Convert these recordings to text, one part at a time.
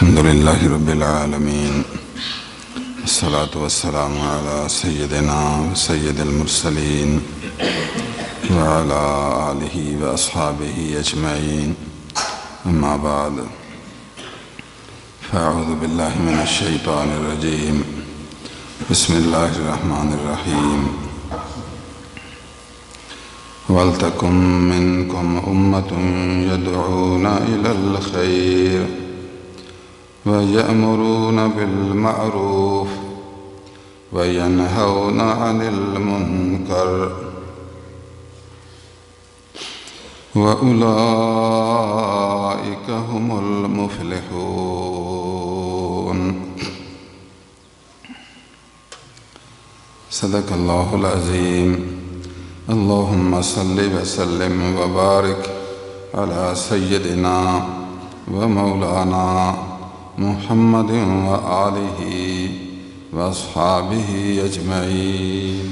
الحمد لله رب العالمين، الصلاة والسلام على سيدنا وسيد المرسلين وعلى آله وأصحابه أجمعين، أما بعد، فأعوذ بالله من الشيطان الرجيم، بسم الله الرحمن الرحيم. وَلْتَكُنْ مِنْكُمْ أُمَّةٌ يَدْعُونَ إِلَى الْخَيْرِ وَيَأْمُرُونَ بِالْمَعْرُوفِ وَيَنْهَوْنَ عَنِ الْمُنْكَرِ وَأُولَئِكَ هُمُ الْمُفْلِحُونَ. صدق اللہ العظیم. اللهم صل وسلم وبارك على سيدنا ومولانا محمد وآله وأصحابه أجمعين.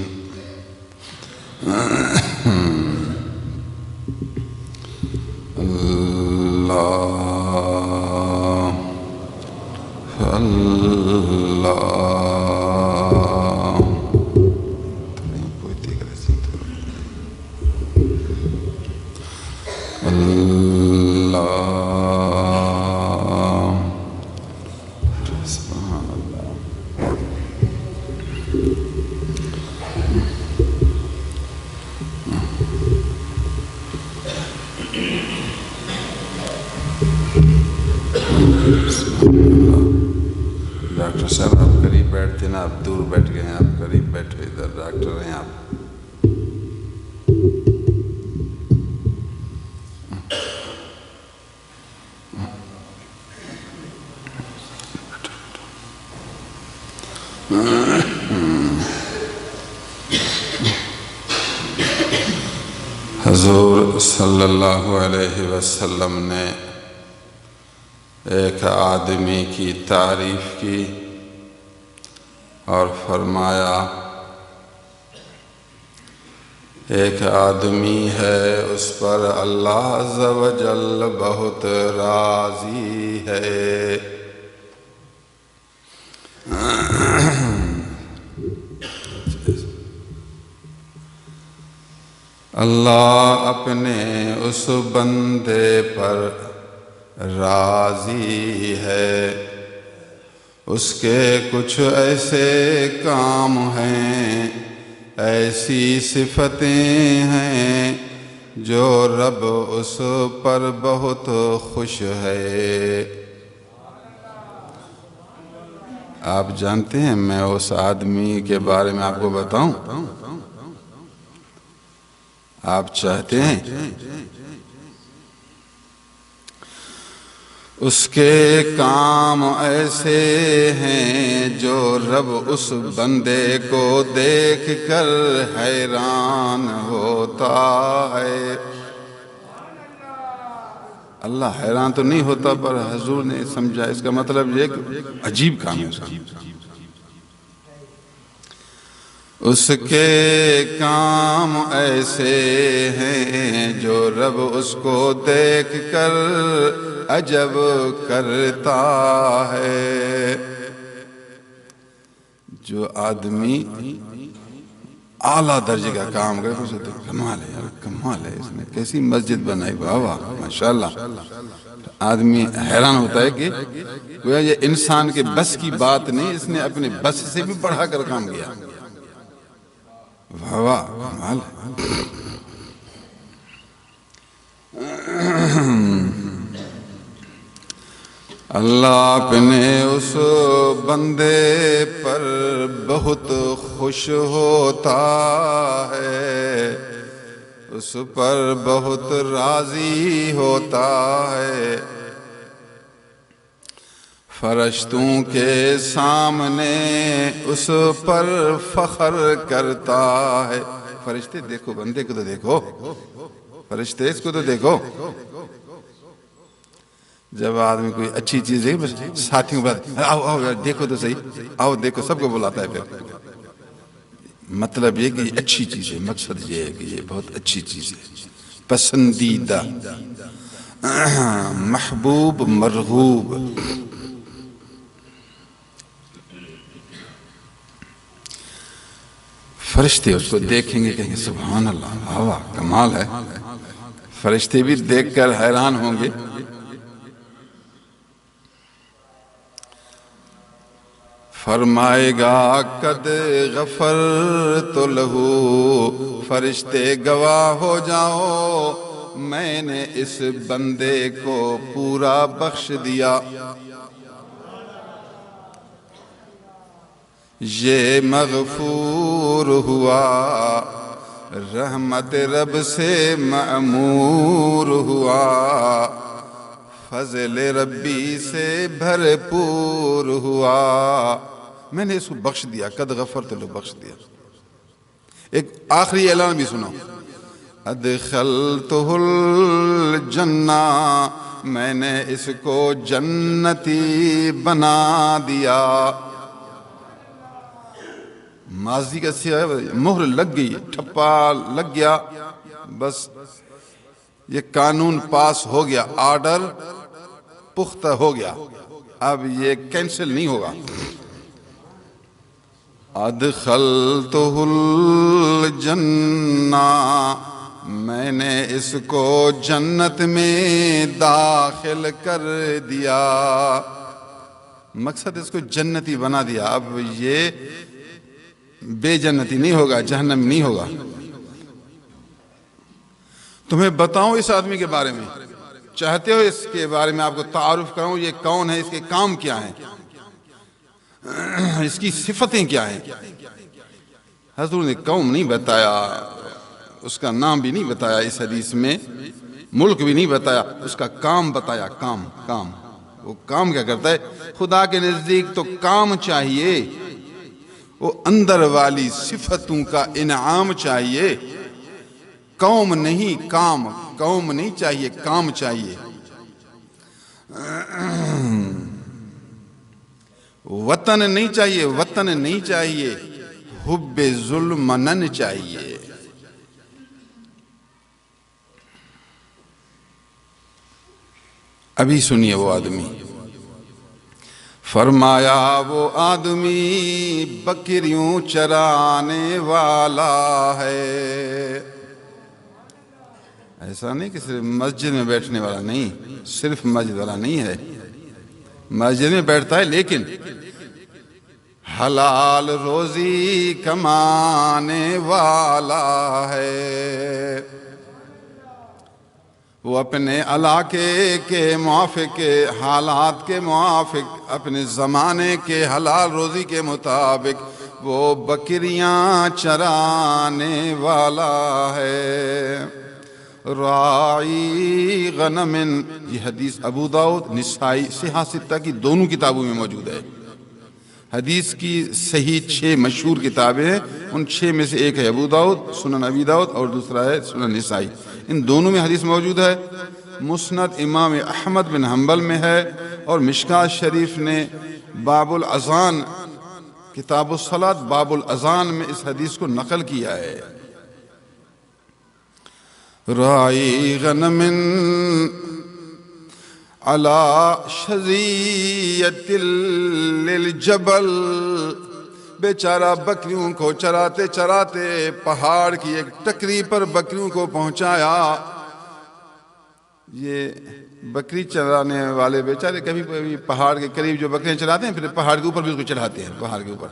الله ڈاکٹر صاحب آپ قریب بیٹھتے نا، آپ دور بیٹھ گئے ہیں، آپ قریب بیٹھے، ادھر ڈاکٹر ہیں آپ. حضور صلی اللہ علیہ وسلم نے ایک آدمی کی تعریف کی اور فرمایا ایک آدمی ہے اس پر اللہ عز و جل بہت راضی ہے. اللہ اپنے اس بندے پر راضی ہے، اس کے کچھ ایسے کام ہیں، ایسی صفتیں ہیں جو رب اس پر بہت خوش ہے. آپ جانتے ہیں میں اس آدمی کے بارے میں آپ کو بتاؤں؟ آپ چاہتے ہیں؟ اس کے کام ایسے ہیں جو رب اس بندے کو دیکھ کر حیران ہوتا ہے. اللہ حیران تو نہیں ہوتا، پر حضور نے سمجھا اس کا مطلب یہ کہ عجیب کام ہے. اس کے کام ایسے ہیں جو رب اس کو دیکھ کر عجب کرتا ہے. جو آدمی اعلیٰ درجے کا کام کرے اسے تو کمال ہے یار، کمال ہے، اس نے کیسی مسجد بنائی، واہ واہ ماشاءاللہ. آدمی حیران ہوتا ہے کہ گویا یہ انسان کے بس کی بات نہیں، اس نے اپنے بس سے بھی بڑھا کر کام کیا. واہ واہ کمال ہے. اللہ اپنے اس بندے پر بہت خوش ہوتا ہے، اس پر بہت راضی ہوتا ہے. فرشتوں کے سامنے اس پر فخر کرتا ہے. فرشتے دیکھو، بندے کو تو دیکھو، فرشتے اس کو تو دیکھو. جب آدمی کوئی اچھی چیز دیکھے بس ساتھیوں کے بعد آؤ آؤ یار دیکھو تو صحیح، آؤ دیکھو، سب کو بلاتا ہے. پھر مطلب یہ کہ یہ اچھی چیز ہے، مقصد یہ ہے کہ یہ بہت اچھی چیز ہے، پسندیدہ، محبوب، مرغوب. فرشتے اس کو دیکھیں گے، کہیں گے سبحان اللہ، واہ واہ کمال ہے. فرشتے بھی دیکھ کر حیران ہوں گے. فرمائے گا قد غفرت لہو، فرشتے گواہ ہو جاؤ میں نے اس بندے کو پورا بخش دیا. یہ مغفور ہوا، رحمت رب سے معمور ہوا، فضل ربی سے بھرپور ہوا. میں نے اس کو بخش دیا، قد غفرت لہو، بخش دیا. ایک آخری اعلان بھی سنو، ادخلتہ الجنہ، میں نے اس کو جنتی بنا دیا. ماضی کا صیغہ ہے، مہر لگ گئی، ٹھپا لگ گیا، بس یہ قانون پاس ہو گیا، آرڈر پختہ ہو گیا، اب یہ کینسل نہیں ہوگا. ادخلتہ الجنہ، میں نے اس کو جنت میں داخل کر دیا. مقصد اس کو جنتی بنا دیا، اب یہ بے جنتی نہیں ہوگا، جہنم نہیں ہوگا. تمہیں بتاؤں اس آدمی کے بارے میں؟ چاہتے ہو اس کے بارے میں آپ کو تعارف کراؤں؟ یہ کون ہے، اس کے کام کیا ہیں، اس کی صفتیں کیا ہیں؟ حضور نے قوم نہیں بتایا، اس کا نام بھی نہیں بتایا اس حدیث میں، ملک بھی نہیں بتایا، اس کا کام بتایا. کام وہ کام کیا کرتا ہے؟ خدا کے نزدیک تو کام چاہیے، وہ اندر والی صفتوں کا انعام چاہیے. قوم نہیں، کام. قوم نہیں چاہیے، کام چاہیے. وطن نہیں چاہیے، وطن نہیں چاہیے، حب ظلمنن چاہیے. ابھی سنیے وہ آدمی. فرمایا وہ آدمی بکریوں چرانے والا ہے. ایسا نہیں کہ صرف مسجد میں بیٹھنے والا نہیں، صرف مسجد والا نہیں ہے، مسجد میں بیٹھتا ہے لیکن حلال روزی کمانے والا ہے. وہ اپنے علاقے کے موافق، حالات کے موافق، اپنے زمانے کے حلال روزی کے مطابق وہ بکریاں چرانے والا ہے. راعی غنم، یہ حدیث ابو داؤد، نسائی، صحاح ستہ کی دونوں کتابوں میں موجود ہے. حدیث کی صحیح 6 مشہور کتابیں ہیں، ان 6 میں سے ایک ہے ابو داؤد، سنن ابی داؤد، اور دوسرا ہے سنن نسائی. ان دونوں میں حدیث موجود ہے. مسند امام احمد بن حنبل میں ہے، اور مشکاۃ شریف نے باب الاذان، کتاب الصلاۃ باب الاذان میں اس حدیث کو نقل کیا ہے. راعی غنم علی شظیۃ للجبل، بیچارہ بکریوں کو چراتے چراتے پہاڑ کی ایک ٹکری پر بکریوں کو پہنچایا. یہ بکری چرانے والے بیچارے کبھی کبھی پہاڑ کے قریب جو بکریاں چراتے ہیں، پھر پہاڑ کے اوپر بھی اس کو چڑھاتے ہیں، پہاڑ کے اوپر.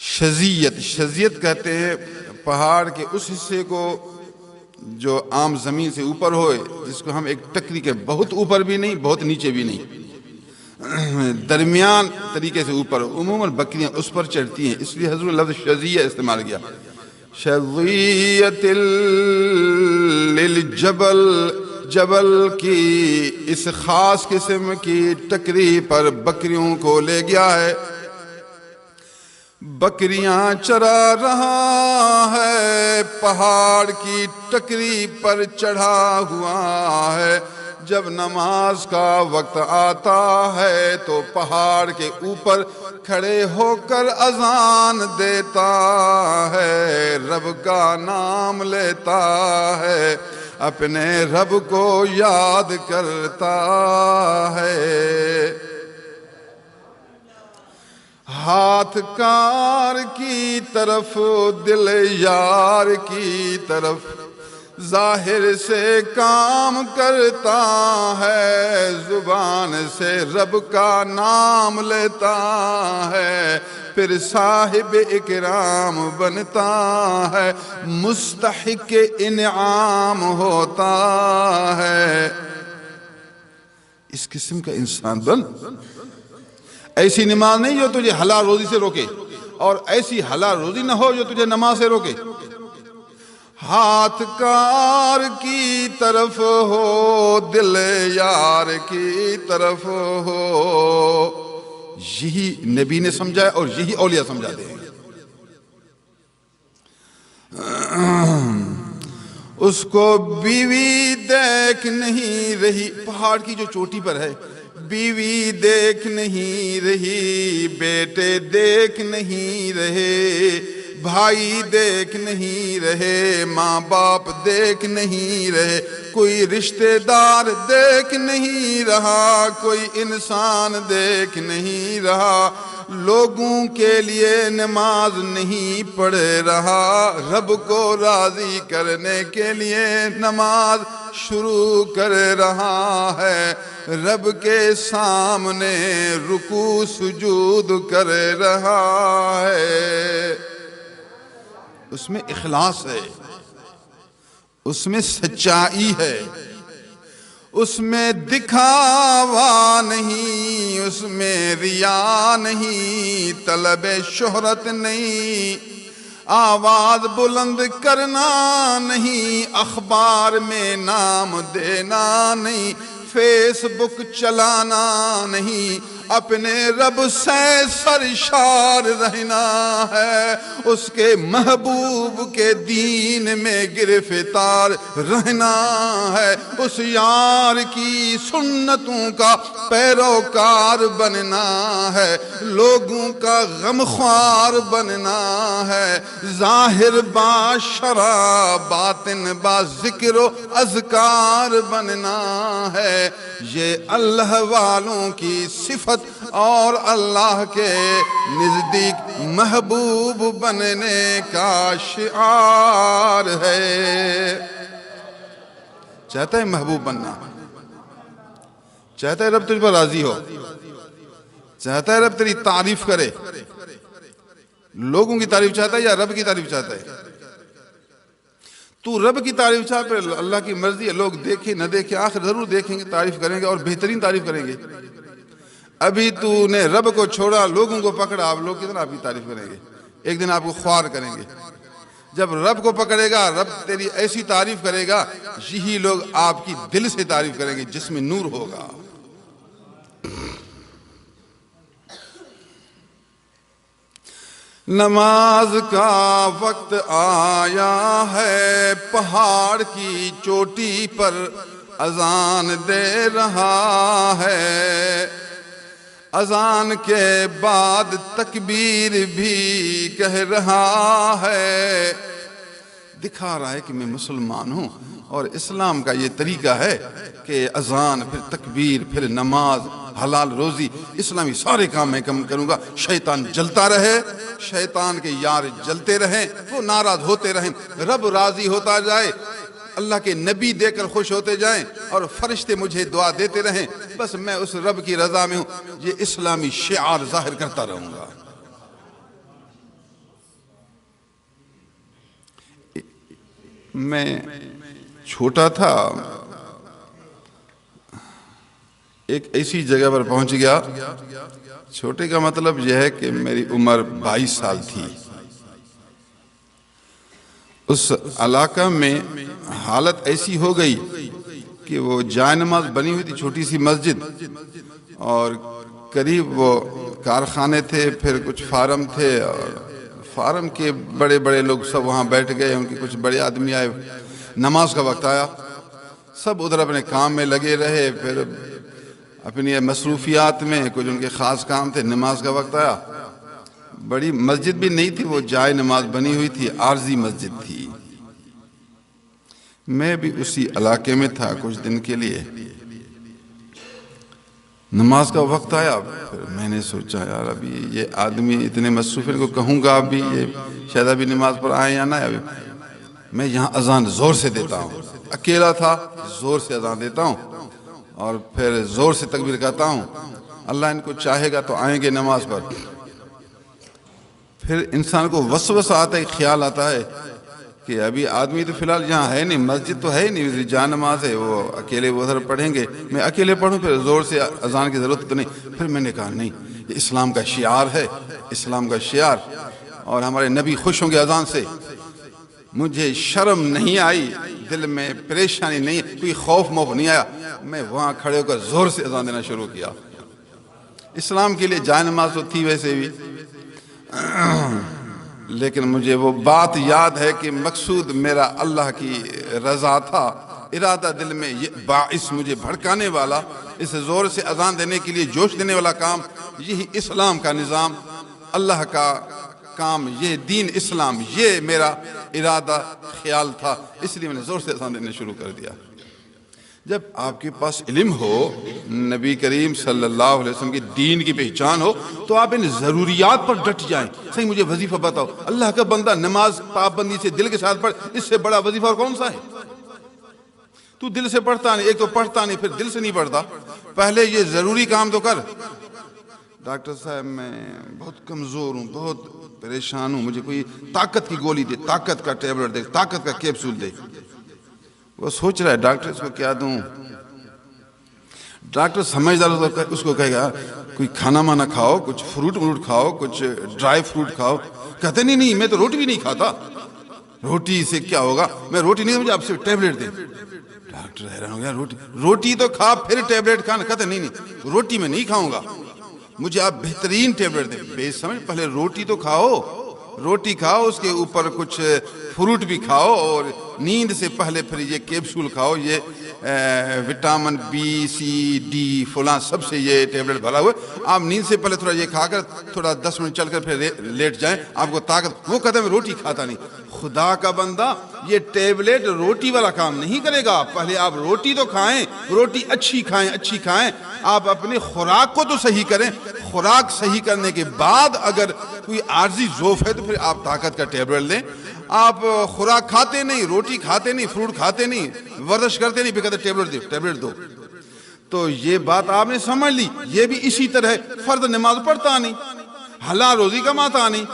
شظیت کہتے ہیں پہاڑ کے اس حصے کو جو عام زمین سے اوپر ہوئے، جس کو ہم ایک ٹکری کے بہت اوپر بھی نہیں، بہت نیچے بھی نہیں، درمیان طریقے سے اوپر. عموماً بکریاں اس پر چڑھتی ہیں، اس لیے حضور لفظ شظیہ استعمال کیا. شظیۃ للجبل، جبل کی اس خاص قسم کی ٹکری پر بکریوں کو لے گیا ہے. بکریاں چرا رہا ہے، پہاڑ کی ٹکری پر چڑھا ہوا ہے. جب نماز کا وقت آتا ہے تو پہاڑ کے اوپر کھڑے ہو کر اذان دیتا ہے، رب کا نام لیتا ہے، اپنے رب کو یاد کرتا ہے. ہاتھ کار کی طرف دل یار کی طرف، ظاہر سے کام کرتا ہے، زبان سے رب کا نام لیتا ہے، پھر صاحب اکرام بنتا ہے، مستحق انعام ہوتا ہے۔ اس قسم کا انسان بن۔ ایسی نماز نہیں جو تجھے حلال روزی سے روکے، اور ایسی حلال روزی نہ ہو جو تجھے نماز سے روکے۔ ہاتھ کار کی طرف ہو، دل یار کی طرف ہو، یہی نبی نے سمجھا ہے اور یہی اولیاء سمجھاتے ہیں۔ اس کو بیوی دیکھ نہیں رہی، پہاڑ کی جو چوٹی پر ہے، بیوی دیکھ نہیں رہی، بیٹے دیکھ نہیں رہے، بھائی دیکھ نہیں رہے، ماں باپ دیکھ نہیں رہے، کوئی رشتہ دار دیکھ نہیں رہا، کوئی انسان دیکھ نہیں رہا، لوگوں کے لیے نماز نہیں پڑھ رہا، رب کو راضی کرنے کے لیے نماز شروع کر رہا ہے، رب کے سامنے رکوع سجود کر رہا ہے۔ اس میں اخلاص ہے، اس میں سچائی ہے، اس میں دکھاوا نہیں، اس میں ریا نہیں، طلب شہرت نہیں، آواز بلند کرنا نہیں، اخبار میں نام دینا نہیں، فیس بک چلانا نہیں، اپنے رب سے سرشار رہنا ہے، اس کے محبوب کے دین میں گرفتار رہنا ہے، اس یار کی سنتوں کا پیروکار بننا ہے، لوگوں کا غمخوار بننا ہے، ظاہر با شرع باطن با ذکر و اذکار بننا ہے، یہ اللہ والوں کی صفت اور اللہ کے نزدیک محبوب بننے کا شعار ہے۔ چاہتا ہے محبوب بننا، چاہتا ہے رب تجھ پر راضی ہو، چاہتا ہے رب تیری تعریف کرے، لوگوں کی تعریف چاہتا ہے یا رب کی تعریف چاہتا ہے؟ تو رب کی تعریف چاہتا ہے، اللہ کی مرضی ہے، لوگ دیکھیں نہ دیکھیں، آخر ضرور دیکھیں گے، تعریف کریں گے اور بہترین تعریف کریں گے۔ ابھی تو نے رب کو چھوڑا، لوگوں کو پکڑا، آپ لوگ کتنا آپ کی تعریف کریں گے، ایک دن آپ کو خوار کریں گے۔ جب رب کو پکڑے گا، رب تیری ایسی تعریف کرے گا، یہی لوگ آپ کی دل سے تعریف کریں گے جس میں نور ہوگا۔ نماز کا وقت آیا ہے، پہاڑ کی چوٹی پر اذان دے رہا ہے، اذان کے بعد تکبیر بھی کہہ رہا ہے، دکھا رہا ہے کہ میں مسلمان ہوں، اور اسلام کا یہ طریقہ ہے کہ اذان، پھر تکبیر، پھر نماز، حلال روزی، اسلامی سارے کام میں کروں گا، شیطان جلتا رہے، شیطان کے یار جلتے رہیں، وہ ناراض ہوتے رہیں، رب راضی ہوتا جائے، اللہ کے نبی دے کر خوش ہوتے جائیں، اور فرشتے مجھے دعا دیتے رہیں، بس میں اس رب کی رضا میں ہوں، یہ اسلامی شعار ظاہر کرتا رہوں گا۔ میں چھوٹا تھا، ایک ایسی جگہ پر پہنچ گیا، چھوٹے کا مطلب یہ ہے کہ میری عمر 22 سال تھی۔ اس علاقہ میں حالت ایسی ہو گئی کہ وہ جائے نماز بنی ہوئی تھی، چھوٹی سی مسجد، اور قریب وہ کارخانے تھے، پھر کچھ فارم تھے، اور فارم کے بڑے بڑے لوگ سب وہاں بیٹھ گئے، ان کے کچھ بڑے آدمی آئے، نماز کا وقت آیا، سب ادھر اپنے کام میں لگے رہے، پھر اپنی مصروفیات میں، کچھ ان کے خاص کام تھے، نماز کا وقت آیا، بڑی مسجد بھی نہیں تھی، وہ جائے نماز بنی ہوئی تھی، عارضی مسجد تھی، میں بھی اسی علاقے میں تھا کچھ دن کے لیے، نماز کا وقت آیا، پھر میں نے سوچا یار ابھی یہ آدمی اتنے مصروف ہیں، ان کو کہوں گا ابھی یہ شاید ابھی نماز پر آئے یا نہ آئے، میں یہاں اذان زور سے دیتا ہوں، اکیلا تھا، زور سے اذان دیتا ہوں اور پھر زور سے تکبیر کہتا ہوں، اللہ ان کو چاہے گا تو آئیں گے نماز پر۔ پھر انسان کو وسوسہ آتا ہے، خیال آتا ہے کہ ابھی آدمی تو فی الحال یہاں ہے نہیں، مسجد تو ہے نہیں، جہاں نماز ہے وہ اکیلے وہ ادھر پڑھیں گے، میں اکیلے پڑھوں، پھر زور سے اذان کی ضرورت تو نہیں۔ پھر میں نے کہا نہیں، یہ اسلام کا شعار ہے، اسلام کا شعار، اور ہمارے نبی خوش ہوں گے اذان سے۔ مجھے شرم نہیں آئی، دل میں پریشانی نہیں، کوئی خوف موف نہیں آیا، میں وہاں کھڑے ہو کر زور سے اذان دینا شروع کیا۔ اسلام کے لیے جائے نماز تو تھی ویسے بھی، لیکن مجھے وہ بات یاد ہے کہ مقصود میرا اللہ کی رضا تھا، ارادہ دل میں یہ باعث مجھے بھڑکانے والا، اس زور سے اذان دینے کے لیے جوش دینے والا کام، یہی اسلام کا نظام، اللہ کا کام، یہ دین اسلام، یہ میرا ارادہ خیال تھا، اس لیے میں نے زور سے اذان دینے شروع کر دیا۔ جب آپ کے پاس علم ہو، نبی کریم صلی اللہ علیہ وسلم کی دین کی پہچان ہو، تو آپ ان ضروریات پر ڈٹ جائیں۔ صحیح مجھے وظیفہ بتاؤ، اللہ کا بندہ نماز پابندی سے دل کے ساتھ پڑھ، اس سے بڑا وظیفہ اور کون سا ہے؟ تو دل سے پڑھتا نہیں، ایک تو پڑھتا نہیں، پھر دل سے نہیں پڑھتا، پہلے یہ ضروری کام تو کر۔ ڈاکٹر صاحب میں بہت کمزور ہوں، بہت پریشان ہوں، مجھے کوئی طاقت کی گولی دے، طاقت کا ٹیبلٹ دے، طاقت کا کیپسول دے۔ وہ سوچ رہا ہے ڈاکٹر اس کو کیا دوں؟ ڈاکٹر سمجھدار اس کو کہے گا کوئی کھانا مانا کھاؤ، کچھ فروٹ کھاؤ، کچھ ڈرائی فروٹ کھاؤ۔ کہتے نہیں میں تو روٹی بھی نہیں کھاتا، روٹی سے کیا ہوگا، میں روٹی نہیں، مجھے آپ سے ٹیبلٹ دے۔ ڈاکٹر حیران ہو گیا، روٹی تو کھا پھر ٹیبلٹ کھانا؟ کہتے نہیں روٹی میں نہیں کھاؤں گا، مجھے آپ بہترین ٹیبلٹ دیں۔ بے سمجھ، پہلے روٹی تو کھاؤ، روٹی کھاؤ، اس کے اوپر کچھ فروٹ بھی کھاؤ، اور نیند سے پہلے پھر یہ کیپسول کھاؤ، یہ وٹامن بی سی ڈی فلاں سب سے یہ ٹیبلٹ بھرا ہوا ہے، آپ نیند سے پہلے تھوڑا یہ کھا کر تھوڑا 10 منٹ چل کر پھر لیٹ جائیں، آپ کو طاقت۔ وہ کہتے ہیں میں روٹی کھاتا نہیں۔ خدا کا بندہ، یہ ٹیبلٹ روٹی والا کام نہیں کرے گا، پہلے آپ روٹی تو کھائیں، روٹی اچھی کھائیں، آپ اپنی خوراک کو تو صحیح کریں، خوراک صحیح کرنے کے بعد اگر کوئی عارضی ضعف ہے تو پھر آپ طاقت کا ٹیبلٹ لیں۔ آپ خوراک کھاتے نہیں، روٹی کھاتے نہیں، فروٹ کھاتے نہیں، ورزش کرتے نہیں، پھر کہتے ٹیبلٹ دو۔ تو یہ بات آپ نے سمجھ لی۔ یہ بھی اسی طرح ہے، فرض نماز پڑھتا نہیں، حلال روزی کماتا نہیں،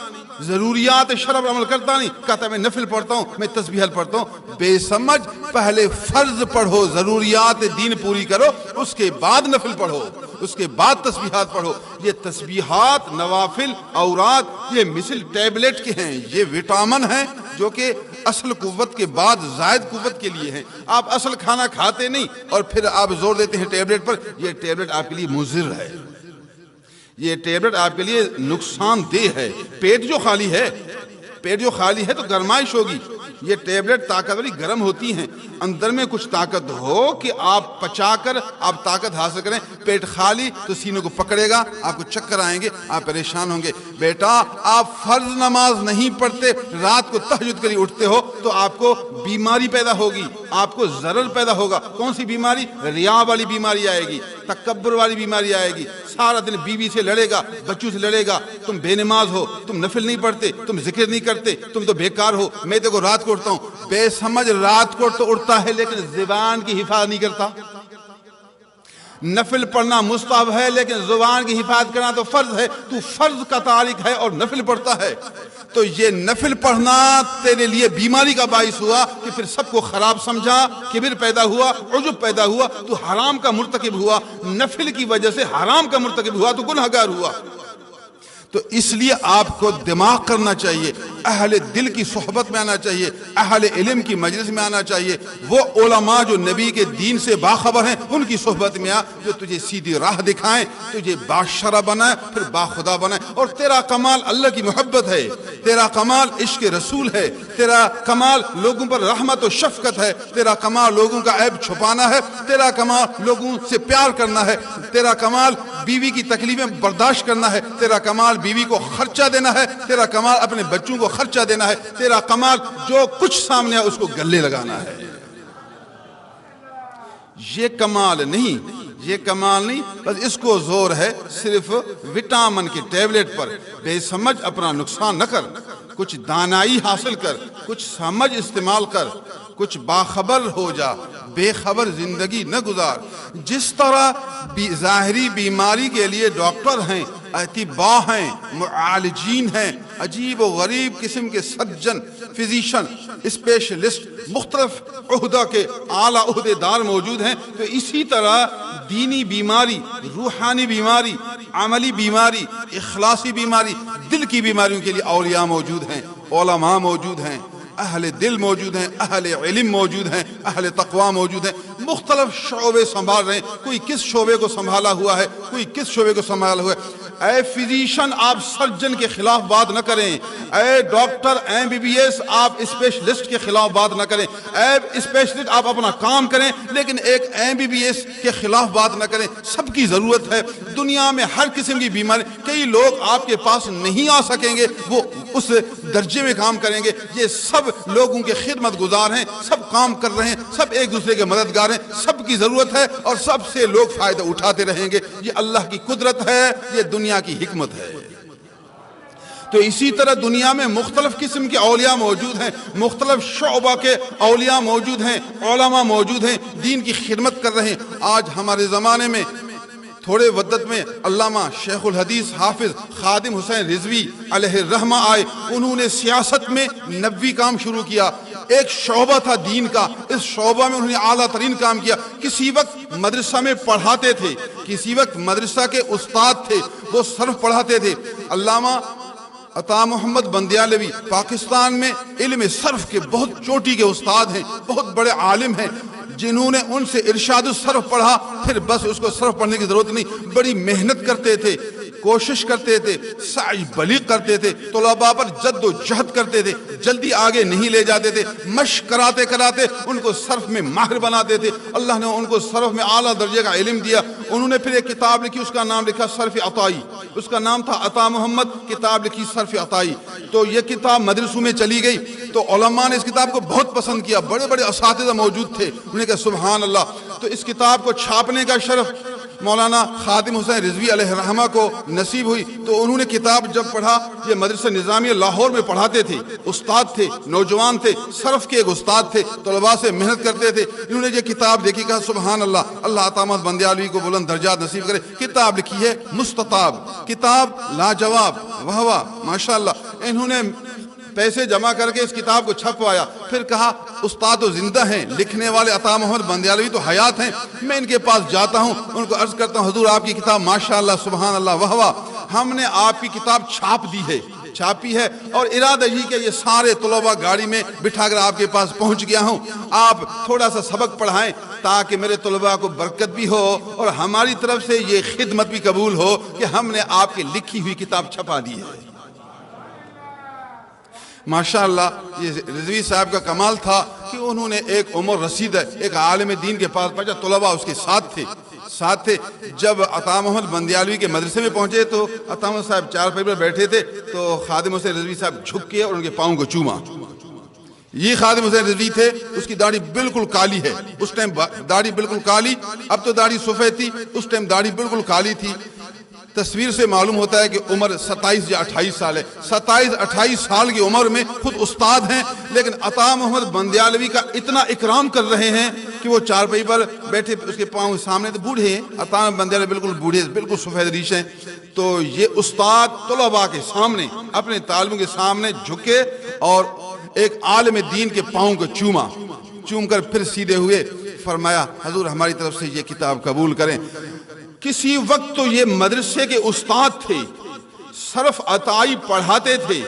ضروریات شرع پر عمل کرتا نہیں، کہتا ہے میں نفل پڑھتا ہوں، میں تسبیحات پڑھتا ہوں۔ بے سمجھ، پہلے فرض پڑھو، ضروریات دین پوری کرو، اس کے بعد نفل پڑھو، اس کے بعد تسبیحات پڑھو۔ یہ تسبیحات، نوافل، اوراد، یہ مثل ٹیبلٹ کے ہیں، یہ وٹامن ہیں جو کہ اصل قوت کے بعد زائد قوت کے لیے ہیں۔ آپ اصل کھانا کھاتے نہیں اور پھر آپ زور دیتے ہیں ٹیبلٹ پر، یہ ٹیبلٹ آپ کے لیے مضر ہے، یہ ٹیبلٹ آپ کے لیے نقصان دہ ہے۔ پیٹ جو خالی ہے تو گرمائش ہوگی، یہ ٹیبلٹ طاقت والی گرم ہوتی ہیں، اندر میں کچھ طاقت ہو کہ آپ پچا کر آپ طاقت حاصل کریں۔ پیٹ خالی تو سینے کو پکڑے گا، آپ کو چکر آئیں گے، آپ پریشان ہوں گے۔ بیٹا، آپ فرض نماز نہیں پڑھتے، رات کو تہجد کے لیے اٹھتے ہو تو آپ کو بیماری پیدا ہوگی، آپ کو ضرر پیدا ہوگا۔ کون سی بیماری؟ ریا والی بیماری آئے گی، تکبر والی بیماری آئے گی، سارا دن بیوی سے لڑے گا، بچوں سے لڑے گا، تم بے نماز ہو، تم نفل نہیں پڑھتے، تم ذکر نہیں کرتے، تم تو بیکار ہو، میں دیکھو رات کو اٹھتا ہوں۔ بے سمجھ، رات کو تو اٹھتا ہے لیکن زبان کی حفاظت نہیں کرتا۔ نفل پڑھنا مستحب ہے لیکن زبان کی حفاظت کرنا تو فرض ہے، تو فرض کا تارک ہے اور نفل پڑھتا ہے، تو یہ نفل پڑھنا تیرے لیے بیماری کا باعث ہوا کہ پھر سب کو خراب سمجھا، کبر پیدا ہوا، عجب پیدا ہوا، تو حرام کا مرتکب ہوا، نفل کی وجہ سے حرام کا مرتکب ہوا تو گنہگار ہوا۔ تو اس لیے آپ کو دماغ کرنا چاہیے، اہل دل کی صحبت میں آنا چاہیے، اہل علم کی مجلس میں آنا چاہیے، وہ علماء جو نبی کے دین سے باخبر ہیں ان کی صحبت میں آ، جو تجھے سیدھی راہ دکھائیں، تجھے باشرع بنائیں، پھر باخدا بنائیں۔ اور تیرا کمال اللہ کی محبت ہے، تیرا کمال عشق رسول ہے، تیرا کمال لوگوں پر رحمت و شفقت ہے، تیرا کمال لوگوں کا عیب چھپانا ہے، تیرا کمال لوگوں سے پیار کرنا ہے، تیرا کمال بیوی کی تکلیفیں برداشت کرنا ہے، تیرا کمال بیوی کو خرچہ دینا ہے، تیرا کمال اپنے بچوں کو خرچہ دینا ہے، تیرا کمال جو کچھ سامنے ہے اس کو گلے لگانا ہے۔ یہ کمال نہیں، یہ کمال نہیں، بس اس کو زور ہے صرف وٹامن کے ٹیبلٹ پر۔ بے سمجھ اپنا نقصان نہ کر، کچھ دانائی حاصل کر، کچھ سمجھ استعمال کر، کچھ باخبر ہو جا، بے خبر زندگی نہ گزار۔ جس طرح ظاہری بیماری کے لیے ڈاکٹر ہیں، اطباء ہیں، معالجین ہیں، عجیب و غریب قسم کے سرجن، فزیشن، اسپیشلسٹ، مختلف عہدہ کے اعلیٰ عہدے دار موجود ہیں، تو اسی طرح دینی بیماری، روحانی بیماری، عملی بیماری، اخلاصی بیماری، دل کی بیماریوں کے لیے اولیاء موجود ہیں، علماء موجود ہیں، اہل دل موجود ہیں، اہل علم موجود ہیں، اہل تقوی موجود ہیں، مختلف شعبے سنبھال رہے ہیں۔ کوئی کس شعبے کو سنبھالا ہوا ہے، کوئی کس شعبے کو سنبھالا ہوا ہے۔ اے فزیشن، آپ سرجن کے خلاف بات نہ کریں۔ اے ڈاکٹر، MBBS، آپ اسپیشلسٹ کے خلاف بات نہ کریں۔ اے اسپیشلسٹ، آپ اپنا کام کریں، لیکن ایک MBBS کے خلاف بات نہ کریں۔ سب کی ضرورت ہے دنیا میں، ہر قسم کی بیماری۔ کئی لوگ آپ کے پاس نہیں آ سکیں گے، وہ اس درجے میں کام کریں گے۔ یہ سب لوگوں کے خدمت گزار ہیں، سب کام کر رہے ہیں، سب ایک دوسرے کے مددگار ہیں، سب کی ضرورت ہے اور سب سے لوگ فائدہ اٹھاتے رہیں گے۔ یہ اللہ کی قدرت ہے، یہ دنیا کی حکمت ہے۔ تو اسی طرح دنیا میں مختلف قسم کے اولیاء موجود ہیں، مختلف شعبہ کے اولیاء موجود ہیں، علماء موجود ہیں، دین کی خدمت کر رہے ہیں۔ آج ہمارے زمانے میں تھوڑے وقت میں علامہ شیخ الحدیث حافظ خادم حسین رضوی علیہ الرحمہ آئے۔ انہوں نے سیاست میں نبوی کام شروع کیا۔ ایک شعبہ تھا دین کا، اس شعبہ میں انہوں نے اعلیٰ ترین کام کیا۔ کسی وقت مدرسہ میں پڑھاتے تھے، کسی وقت مدرسہ کے استاد تھے، وہ صرف پڑھاتے تھے۔ علامہ عطا محمد بندیالوی پاکستان میں علم صرف کے بہت چوٹی کے استاد ہیں، بہت بڑے عالم ہیں، جنہوں نے ان سے ارشاد الصرف پڑھا، پھر بس اس کو صرف پڑھنے کی ضرورت نہیں، بڑی محنت کرتے تھے، کوشش کرتے تھے، سعی بلیغ کرتے تھے، طلباء پر جد و جہد کرتے تھے، جلدی آگے نہیں لے جاتے تھے، مشق کراتے کراتے ان کو صرف میں ماہر بناتے تھے۔ اللہ نے ان کو صرف میں اعلیٰ درجے کا علم دیا۔ انہوں نے پھر ایک کتاب لکھی، اس کا نام لکھا صرف عطائی، اس کا نام تھا عطا محمد، کتاب لکھی صرف عطائی۔ تو یہ کتاب مدرسوں میں چلی گئی، تو علماء نے اس کتاب کو بہت پسند کیا، بڑے بڑے اساتذہ موجود تھے، انہوں نے کہا سبحان اللہ۔ تو اس کتاب کو چھاپنے کا شرف مولانا خادم حسین رضوی علیہ الرحمہ کو نصیب ہوئی۔ تو انہوں نے کتاب جب پڑھا، یہ مدرسہ نظامیہ لاہور میں پڑھاتے تھے، استاد تھے، نوجوان تھے، صرف کے ایک استاد تھے، طلباء سے محنت کرتے تھے۔ انہوں نے یہ کتاب دیکھی، کہا سبحان اللہ، اللہ عطا محمد بندیالوی کو بلند درجات نصیب کرے۔ کتاب لکھی ہے مستطاب، کتاب لاجواب، واہ واہ ماشاءاللہ۔ انہوں نے پیسے جمع کر کے اس کتاب کو چھپوایا، پھر کہا استاد تو زندہ ہیں، لکھنے والے عطا محمد بندیالوی تو حیات ہیں، میں ان کے پاس جاتا ہوں، ان کو عرض کرتا ہوں حضور آپ کی کتاب ماشاءاللہ سبحان اللہ واہ واہ، ہم نے آپ کی کتاب چھاپی ہے اور ارادہ ہی کہ یہ سارے طلباء گاڑی میں بٹھا کر آپ کے پاس پہنچ گیا ہوں، آپ تھوڑا سا سبق پڑھائیں تاکہ میرے طلباء کو برکت بھی ہو اور ہماری طرف سے یہ خدمت بھی قبول ہو کہ ہم نے آپ کی لکھی ہوئی کتاب چھپا دی ہے۔ ماشاءاللہ یہ رضوی صاحب کا کمال تھا کہ انہوں نے ایک عمر رسیدہ ایک عالم دین کے پاس پہنچا، طلباء اس کے ساتھ تھے۔ جب عطا محمد بندیالوی کے مدرسے میں پہنچے تو عطا محمد صاحب چارپائی پر بیٹھے تھے، تو خادم حسین رضوی صاحب جھک کے اور ان کے پاؤں کو چوما۔ یہ خادم حسین رضوی تھے، اس کی داڑھی بالکل کالی ہے، اس ٹائم داڑھی بالکل کالی، اب تو داڑھی سفید تھی، اس ٹائم داڑھی بالکل کالی تھی۔ تصویر سے معلوم ہوتا ہے کہ عمر 27 یا 28 سال ہے۔ 27-28 سال کی عمر میں خود استاد ہیں، لیکن عطا محمد بندیالوی کا اتنا اکرام کر رہے ہیں کہ وہ چارپائی پر بیٹھے، اس کے پاؤں سامنے، تو بوڑھے ہیں عطا محمد بندیالوی، بالکل بوڑھے، بالکل سفید ریش ہیں۔ تو یہ استاد طلباء کے سامنے، اپنے طالبوں کے سامنے جھکے اور ایک عالم دین کے پاؤں کو چوم کر پھر سیدھے ہوئے، فرمایا حضور ہماری طرف سے یہ کتاب قبول کریں۔ کسی وقت تو یہ مدرسے کے استاد تھے، صرف عطائی پڑھاتے تھے،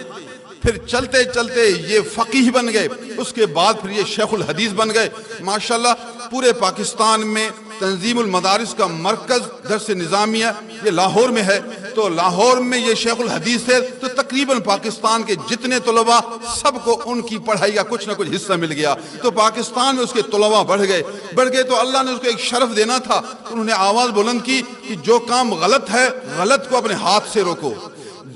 پھر چلتے چلتے یہ فقیہ بن گئے، اس کے بعد پھر یہ شیخ الحدیث بن گئے۔ ماشاءاللہ پورے پاکستان میں تنظیم المدارس کا مرکز درس نظامیہ یہ لاہور میں ہے، تو لاہور میں یہ شیخ الحدیث ہے، تو تقریباً پاکستان کے جتنے طلباء سب کو ان کی پڑھائی کا کچھ نہ کچھ حصہ مل گیا، تو پاکستان میں اس کے طلباء بڑھ گئے تو اللہ نے اس کو ایک شرف دینا تھا، انہوں نے آواز بلند کی کہ جو کام غلط ہے، غلط کو اپنے ہاتھ سے روکو۔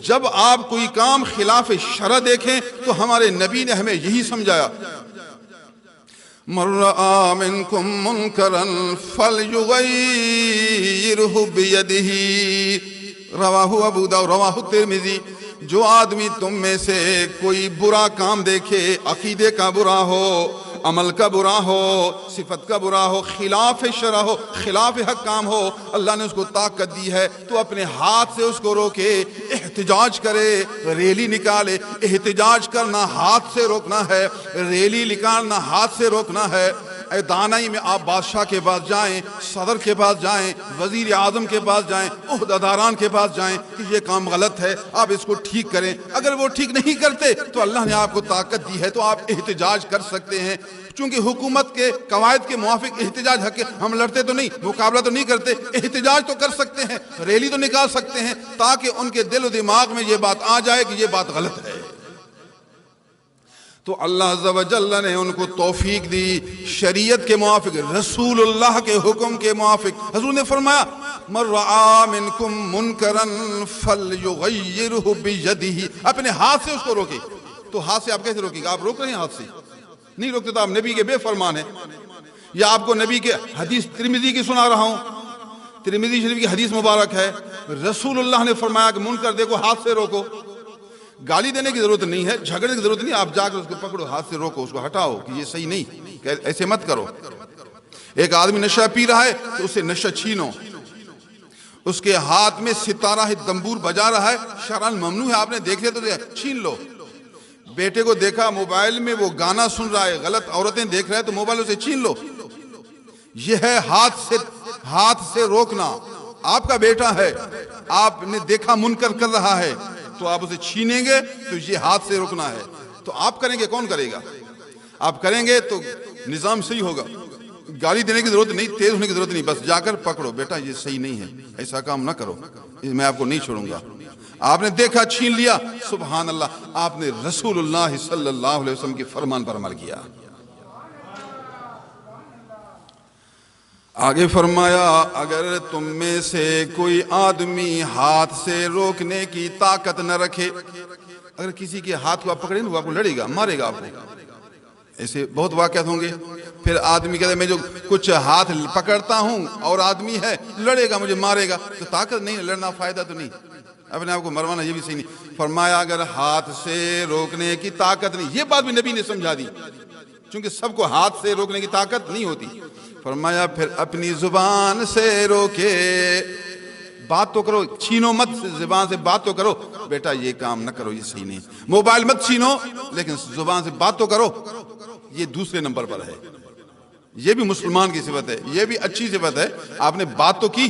جب آپ کوئی کام خلاف شرع دیکھیں تو ہمارے نبی نے ہمیں یہی سمجھایا، من رأى منكم منكرا فليغيره بيده رواہ ابو داؤد رواہ ترمذی، جو آدمی تم میں سے کوئی برا کام دیکھے، عقیدے کا برا ہو، عمل کا برا ہو، صفت کا برا ہو، خلاف شرع ہو، خلاف حق کام ہو، اللہ نے اس کو طاقت دی ہے تو اپنے ہاتھ سے اس کو روکے، احتجاج کرے، ریلی نکالے۔ احتجاج کرنا ہاتھ سے روکنا ہے، ریلی نکالنا ہاتھ سے روکنا ہے۔ اے دانائی میں آپ بادشاہ کے پاس جائیں، صدر کے پاس جائیں، وزیر اعظم کے پاس جائیں، عہدیداران کے پاس جائیں کہ یہ کام غلط ہے، آپ اس کو ٹھیک کریں۔ اگر وہ ٹھیک نہیں کرتے تو اللہ نے آپ کو طاقت دی ہے تو آپ احتجاج کر سکتے ہیں۔ چونکہ حکومت کے قواعد کے موافق احتجاج حق ہے، ہم لڑتے تو نہیں، مقابلہ تو نہیں کرتے، احتجاج تو کر سکتے ہیں، ریلی تو نکال سکتے ہیں، تاکہ ان کے دل و دماغ میں یہ بات آ جائے کہ یہ بات غلط ہے۔ تو اللہ عز و جل نے ان کو توفیق دی شریعت کے موافق، رسول اللہ کے حکم کے موافق۔ حضور نے فرمایا من رعا منکم منکرا فلیغیرہ بیدہ، اپنے ہاتھ سے اس کو روکے۔ تو ہاتھ سے آپ کیسے روکیں گے؟ آپ روک رہے ہیں ہاتھ سے؟ نہیں روکتے تو آپ نبی کے بے فرمان ہیں۔ یا آپ کو نبی کے حدیث ترمذی کی سنا رہا ہوں، ترمذی شریف کی حدیث مبارک ہے، رسول اللہ نے فرمایا کہ منکر دیکھو ہاتھ سے روکو۔ گالی دینے کی ضرورت نہیں ہے، جھگڑنے کی ضرورت نہیں، آپ جا کر اس کو پکڑو، ہاتھ سے روکو، اس کو ہٹاؤ کہ یہ صحیح نہیں، ایسے مت کرو۔ ایک آدمی نشہ پی رہا ہے تو اسے نشہ چھینو، اس کے ہاتھ میں ستارہ دمبور بجا رہا ہے، شرعاً ممنوع ہے، آپ نے دیکھ لیا تو چھین لو۔ بیٹے کو دیکھا موبائل میں وہ گانا سن رہا ہے، غلط عورتیں دیکھ رہے ہیں تو موبائل اسے چھین لو۔ یہ ہے ہاتھ سے روکنا۔ آپ کا بیٹا ہے، آپ نے دیکھا منکر کر رہا ہے تو آپ اسے چھینیں گے تو یہ ہاتھ سے روکنا ہے۔ تو آپ کریں گے، کون کرے گا؟ آپ کریں گے تو نظام صحیح ہوگا۔ گالی دینے کی ضرورت نہیں، تیز ہونے کی ضرورت نہیں، بس جا کر پکڑو، بیٹا یہ صحیح نہیں ہے، ایسا کام نہ کرو، میں آپ کو نہیں چھوڑوں گا۔ آپ نے دیکھا، چھین لیا، سبحان اللہ، آپ نے رسول اللہ صلی اللہ علیہ وسلم کے فرمان پر عمل کیا۔ آگے فرمایا اگر تم میں سے کوئی آدمی ہاتھ سے روکنے کی طاقت نہ رکھے، اگر کسی کے ہاتھ کو آپ پکڑیں وہ آپ کو لڑے گا، مارے گا آپ کو، ایسے بہت واقعات ہوں گے۔ پھر آدمی کہتا ہے میں جو کچھ ہاتھ پکڑتا ہوں اور آدمی ہے لڑے گا، مجھے مارے گا، تو طاقت نہیں، لڑنا فائدہ تو نہیں، اپنے آپ کو مروانا یہ بھی صحیح نہیں۔ فرمایا اگر ہاتھ سے روکنے کی طاقت نہیں، یہ بات بھی نبی نے سمجھا دی، چونکہ سب کو ہاتھ سے روکنے کی طاقت نہیں ہوتی۔ فرمایا پھر اپنی زبان سے روکے، بات تو کرو، چھینو مت، زبان سے بات تو کرو، بیٹا یہ کام نہ کرو، یہ صحیح نہیں۔ موبائل مت چھینو لیکن زبان سے بات تو کرو، یہ دوسرے نمبر پر ہے۔ یہ بھی مسلمان کی صفت ہے، یہ بھی اچھی صفت ہے، آپ نے بات تو کی،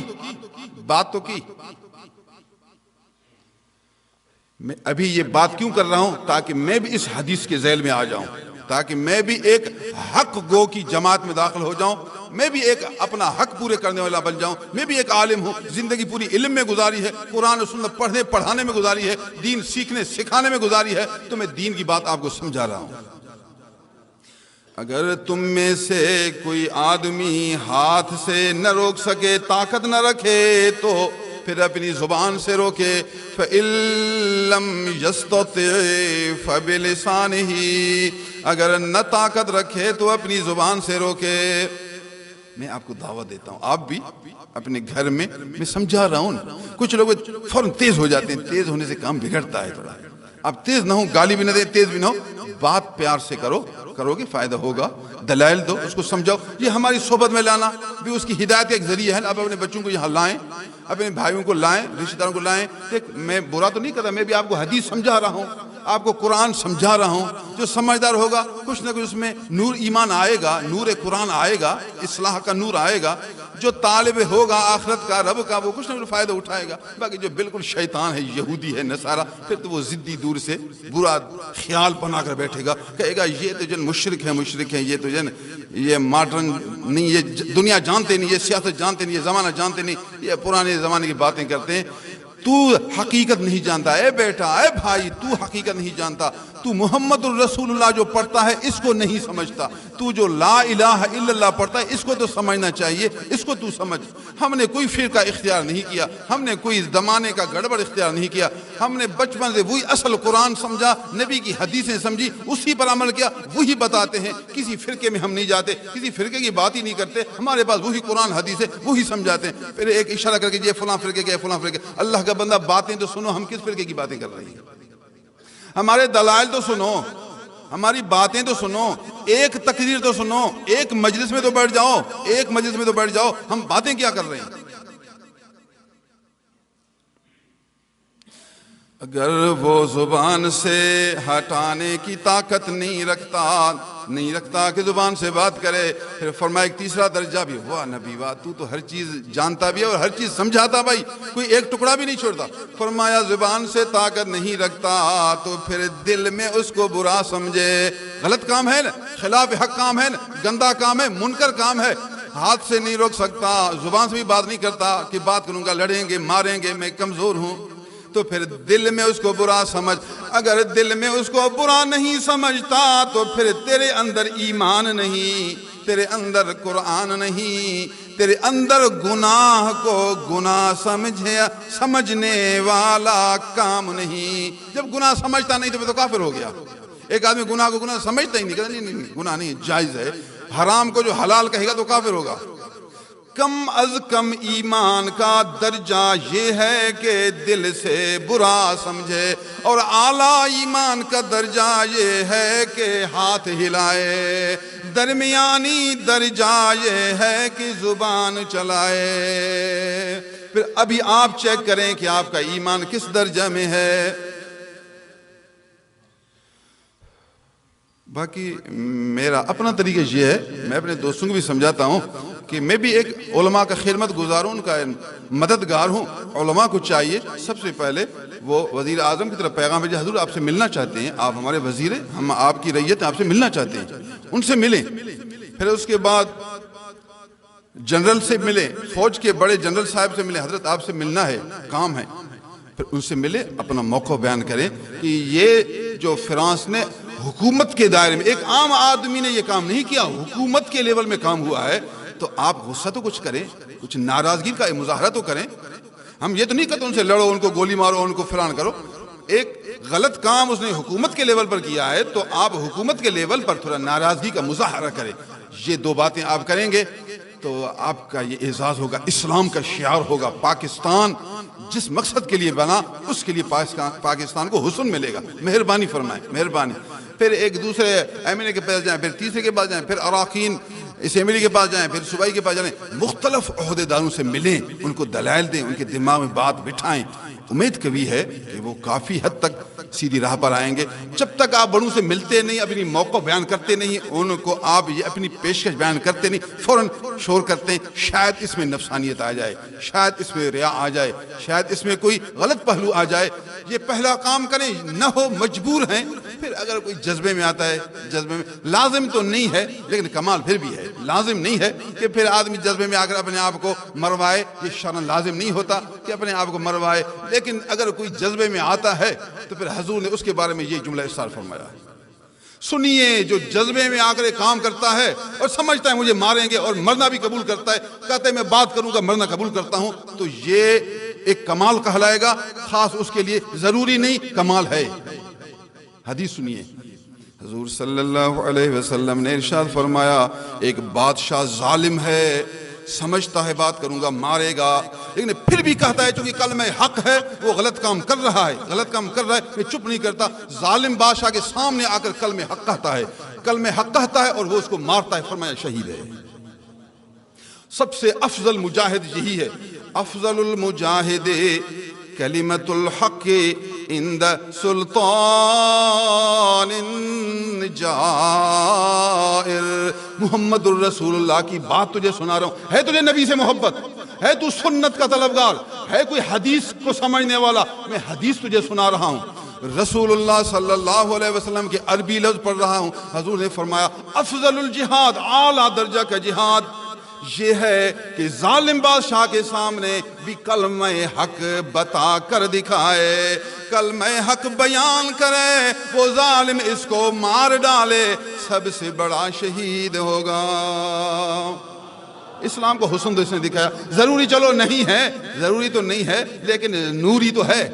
بات تو کی۔ میں ابھی یہ بات کیوں کر رہا ہوں؟ تاکہ میں بھی اس حدیث کے ذیل میں آ جاؤں، تاکہ میں بھی ایک حق گو کی جماعت میں داخل ہو جاؤں، میں بھی ایک اپنا حق پورے کرنے والا بن جاؤں۔ میں بھی ایک عالم ہوں، زندگی پوری علم میں گزاری ہے، قرآن و سنت پڑھنے پڑھانے میں گزاری ہے، دین سیکھنے سکھانے میں گزاری ہے، تو میں دین کی بات آپ کو سمجھا رہا ہوں۔ اگر تم میں سے کوئی آدمی ہاتھ سے نہ روک سکے، طاقت نہ رکھے، تو پھر اپنی زبان سے روکے۔ فَإِن لَّمْ يَسْتَطِعْ فَبِلِسَانِهِ، اگر نہ طاقت رکھے تو اپنی زبان سے روکے۔ میں آپ کو دعوت دیتا ہوں، آپ بھی اپنے گھر میں سمجھا رہا ہوں، کچھ لوگ فوراً تیز ہو جاتے ہیں، تیز ہونے سے کام بگڑتا ہے تھوڑا۔ آپ تیز نہ ہو، گالی بھی نہ دے، تیز بھی نہ ہو، بات پیار سے کرو گے فائدہ ہوگا، دلائل دو، اس کو سمجھاؤ۔ یہ ہماری صحبت میں لانا بھی اس کی ہدایت کا ایک ذریعہ ہے۔ آپ اپنے بچوں کو یہاں لائیں، اپنے بھائیوں کو لائیں، رشتہ داروں کو لائیں۔ میں برا تو نہیں کرتا، میں بھی آپ کو حدیث سمجھا رہا ہوں، آپ کو قرآن سمجھا رہا ہوں۔ جو سمجھدار ہوگا کچھ نہ کچھ اس میں نور ایمان آئے گا، نور قرآن آئے گا، اصلاح کا نور آئے گا۔ جو طالب ہوگا آخرت کا، رب کا، وہ کچھ نہ کچھ فائدہ اٹھائے گا۔ باقی جو بالکل شیطان ہے، یہودی ہے، نصارہ، پھر تو وہ ضدی دور سے برا خیال بنا کر بیٹھے گا، کہے گا یہ تو جن مشرک ہیں، یہ تو جن یہ ماڈرن نہیں، یہ دنیا جانتے نہیں، یہ سیاست جانتے نہیں، یہ زمانہ جانتے نہیں، یہ پرانے زمانے کی باتیں کرتے ہیں۔ تو حقیقت نہیں جانتا، اے بیٹا، اے بھائی، تو حقیقت نہیں جانتا، تو تو محمد الرسول اللہ جو پڑھتا ہے اس کو نہیں سمجھتا، تو جو لا الہ الا اللہ پڑھتا ہے اس کو تو سمجھنا چاہیے، اس کو تو سمجھ۔ ہم نے کوئی فرقہ اختیار نہیں کیا، ہم نے کوئی زمانے کا گڑبڑ اختیار نہیں کیا، ہم نے بچپن سے وہی اصل قرآن سمجھا، نبی کی حدیثیں سمجھی، اسی پر عمل کیا، وہی بتاتے ہیں۔ کسی فرقے میں ہم نہیں جاتے، کسی فرقے کی بات ہی نہیں کرتے، ہمارے پاس وہی قرآن حدیث ہے، وہی سمجھاتے ہیں۔ پھر ایک اشارہ کر کے یہ فلاں فرقے کے فلاں فرقے، اللہ کا بندہ باتیں تو سنو، ہم کس فرقے کی باتیں کر رہے ہیں؟ ہمارے دلائل تو سنو، ہماری باتیں تو سنو، ایک تقریر تو سنو، ایک مجلس میں تو بیٹھ جاؤ، ایک مجلس میں تو بیٹھ جاؤ، ہم باتیں کیا کر رہے ہیں؟ اگر وہ زبان سے ہٹانے کی طاقت نہیں رکھتا کہ زبان سے بات کرے، پھر فرمایا ایک تیسرا درجہ بھی، واہ نبی واہ، تو ہر چیز جانتا بھی ہے اور ہر چیز سمجھاتا بھائی، کوئی ایک ٹکڑا بھی نہیں چھوڑتا۔ فرمایا زبان سے طاقت نہیں رکھتا تو پھر دل میں اس کو برا سمجھے، غلط کام ہے نا، خلاف حق کام ہے نا، گندا کام ہے، منکر کام ہے، ہاتھ سے نہیں روک سکتا، زبان سے بھی بات نہیں کرتا کہ بات کروں گا، لڑیں گے، ماریں گے، میں کمزور ہوں، تو پھر دل میں اس کو برا سمجھ۔ اگر دل میں اس کو برا نہیں سمجھتا تو پھر تیرے اندر ایمان نہیں، تیرے اندر قرآن نہیں، تیرے اندر گناہ کو گناہ سمجھنے والا کام نہیں۔ جب گناہ سمجھتا نہیں تو پھر تو کافر ہو گیا۔ ایک آدمی گناہ کو گناہ سمجھتا ہی نہیں، کہتا نہیں گناہ نہیں، جائز ہے، حرام کو جو حلال کہے گا تو کافر ہوگا۔ کم از کم ایمان کا درجہ یہ ہے کہ دل سے برا سمجھے، اور اعلیٰ ایمان کا درجہ یہ ہے کہ ہاتھ ہلائے، درمیانی درجہ یہ ہے کہ زبان چلائے۔ پھر ابھی آپ چیک کریں کہ آپ کا ایمان کس درجہ میں ہے۔ باقی میرا اپنا طریقہ یہ ہے، میں اپنے دوستوں کو بھی سمجھاتا ہوں کہ میں بھی ایک علماء کا خدمت گزار ہوں، ان کا مددگار ہوں۔ علماء کو چاہیے سب سے پہلے وہ وزیر اعظم کی طرف پیغام بھیجے، حضور آپ سے ملنا چاہتے ہیں، آپ ہمارے وزیر ہیں، ہم آپ کی رعیت آپ سے ملنا چاہتے ہیں، ان سے ملیں۔ پھر اس کے بعد جنرل سے ملیں، فوج کے بڑے جنرل صاحب سے ملیں، حضرت آپ سے ملنا ہے، کام ہے۔ پھر ان سے ملے، اپنا موقع بیان کریں کہ یہ جو فرانس نے حکومت کے دائرے میں، ایک عام آدمی نے یہ کام نہیں کیا، حکومت کے لیول میں کام ہوا ہے، تو آپ غصہ تو کچھ کریں، کچھ ناراضگی کا مظاہرہ تو کریں۔ ہم یہ تو نہیں کہتے ان سے لڑو، ان کو گولی مارو، ان کو فلان کرو۔ ایک غلط کام اس نے حکومت کے لیول پر کیا ہے تو آپ حکومت کے لیول پر تھوڑا ناراضگی کا مظاہرہ کریں۔ یہ دو باتیں آپ کریں گے تو آپ کا یہ اعزاز ہوگا، اسلام کا شعار ہوگا۔ پاکستان جس مقصد کے لیے بنا، اس کے لیے پاکستان کو حسن ملے گا۔ مہربانی فرمائیں، مہربانی۔ پھر ایک دوسرے ایم این اے کے پاس جائیں، پھر تیسرے کے پاس جائیں، پھر اراکین اسمبلی کے پاس جائیں، پھر صوبائی کے پاس جائیں، مختلف عہدیداروں سے ملیں، ان کو دلائل دیں، ان کے دماغ میں بات بٹھائیں۔ امید کبھی ہے کہ وہ کافی حد تک سیدھی راہ پر آئیں گے۔ جب تک آپ بڑوں سے ملتے نہیں، اپنی موقع بیان کرتے نہیں، ان کو آپ یہ اپنی پیشکش بیان کرتے نہیں، فوراً شور کرتے ہیں، شاید اس میں نفسانیت آ جائے، شاید اس میں ریا آ جائے، شاید اس میں کوئی غلط پہلو آ جائے۔ یہ پہلا کام کریں، نہ ہو مجبور ہیں، پھر اگر کوئی جذبے میں آتا ہے، جذبے میں لازم تو نہیں ہے لیکن کمال پھر بھی ہے، لازم نہیں ہے کہ پھر آدمی جذبے میں آ کر اپنے آپ کو مروائے، یہ شرعاً لازم نہیں ہوتا کہ اپنے آپ کو مروائے، لیکن اگر کوئی جذبے میں آتا ہے تو پھر حضور نے اس کے بارے میں یہ جملہ ارسال فرمایا۔ سنیے، جو جذبے میں آ کر کام کرتا ہے اور سمجھتا ہے مجھے ماریں گے اور مرنا بھی قبول کرتا ہے، کہتے ہیں میں بات کروں گا مرنا قبول کرتا ہوں، تو یہ ایک کمال کہلائے گا، خاص اس کے لیے ضروری نہیں، کمال ہے۔ حدیث سنیے، حضور صلی اللہ علیہ وسلم نے ارشاد فرمایا، ایک بادشاہ ظالم ہے، سمجھتا ہے بات کروں گا مارے گا، لیکن پھر بھی کہتا ہے چونکہ کلمہ حق ہے، وہ غلط کام کر رہا ہے، غلط کام کر رہا ہے، میں چپ نہیں کرتا۔ ظالم بادشاہ کے سامنے آ کر کلمہ حق کہتا ہے، کلمہ حق کہتا ہے اور وہ اس کو مارتا ہے، فرمایا شہید ہے۔ سب سے افضل مجاہد یہی ہے، افضل المجاہد کلمۃ الحق عند سلطان جائر۔ محمد الرسول اللہ کی بات تجھے سنا رہا ہوں، ہے تجھے نبی سے محبت، ہے تو سنت کا طلبگار، ہے کوئی حدیث کو سمجھنے والا، میں حدیث تجھے سنا رہا ہوں، رسول اللہ صلی اللہ علیہ وسلم کے عربی لفظ پڑھ رہا ہوں۔ حضور نے فرمایا افضل الجہاد، اعلیٰ درجہ کا جہاد یہ ہے کہ ظالم بادشاہ کے سامنے بھی کلمہ حق بتا کر دکھائے، کلمہ حق بیان کرے، وہ ظالم اس کو مار ڈالے، سب سے بڑا شہید ہوگا۔ اسلام کو حسن تو اس نے دکھایا، ضروری چلو نہیں ہے، ضروری تو نہیں ہے، لیکن نوری تو ہے،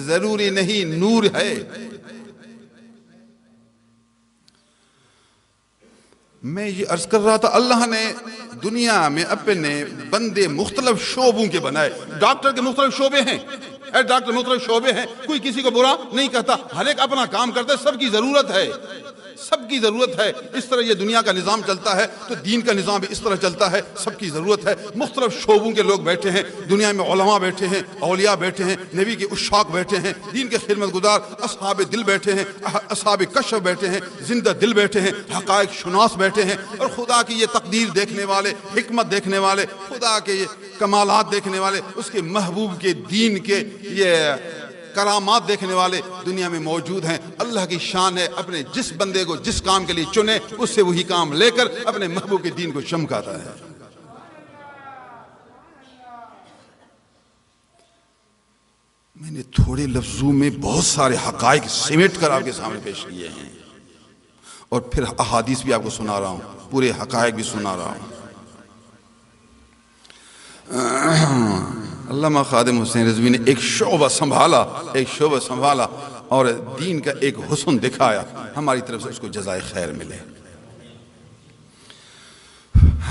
ضروری نہیں نور ہے۔ میں یہ عرض کر رہا تھا، اللہ نے دنیا میں اپنے بندے مختلف شعبوں کے بنائے۔ ڈاکٹر کے مختلف شعبے ہیں، ڈاکٹر مختلف شعبے ہیں، کوئی کسی کو برا نہیں کہتا، ہر ایک اپنا کام کرتا ہے، سب کی ضرورت ہے، سب کی ضرورت ہے۔ اس طرح یہ دنیا کا نظام چلتا ہے تو دین کا نظام بھی اس طرح چلتا ہے، سب کی ضرورت ہے۔ مختلف شعبوں کے لوگ بیٹھے ہیں دنیا میں، علماء بیٹھے ہیں، اولیاء بیٹھے ہیں، نبی کے عشاق بیٹھے ہیں، دین کے خدمت گزار اصحاب دل بیٹھے ہیں، اصحاب کشف بیٹھے ہیں، زندہ دل بیٹھے ہیں، حقائق شناس بیٹھے ہیں، اور خدا کی یہ تقدیر دیکھنے والے، حکمت دیکھنے والے، خدا کے یہ کمالات دیکھنے والے، اس کے محبوب کے دین کے یہ کرامات دیکھنے والے دنیا میں موجود ہیں۔ اللہ کی شان ہے، اپنے جس بندے کو جس کام کے لیے چنے، اس سے وہی کام لے کر اپنے محبوب کے دین کو چمکاتا ہے۔ میں نے تھوڑے لفظوں میں بہت سارے حقائق سمیٹ کر آپ کے سامنے پیش کیے ہیں، اور پھر احادیث بھی آپ کو سنا رہا ہوں، پورے حقائق بھی سنا رہا ہوں۔ علامہ خادم حسین رضوی نے ایک شعبہ سنبھالا اور دین کا ایک حسن دکھایا، ہماری طرف سے اس کو جزائے خیر ملے۔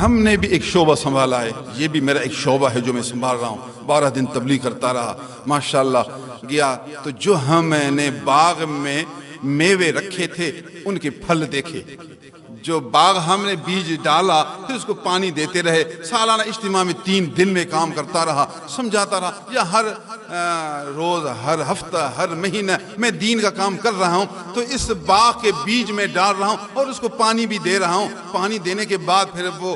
ہم نے بھی ایک شعبہ سنبھالا ہے، یہ بھی میرا ایک شعبہ ہے جو میں سنبھال رہا ہوں۔ 12 دن تبلیغ کرتا رہا، ماشاءاللہ گیا تو جو ہم نے باغ میں میوے رکھے تھے ان کے پھل دیکھے، جو باغ ہم نے بیج ڈالا پھر اس کو پانی دیتے رہے، سالانہ اجتماع میں 3 دن میں کام کرتا رہا، سمجھاتا رہا، یا ہر روز، ہر ہفتہ، ہر مہینہ میں دین کا کام کر رہا ہوں، تو اس باغ کے بیج میں ڈال رہا ہوں اور اس کو پانی بھی دے رہا ہوں۔ پانی دینے کے بعد پھر وہ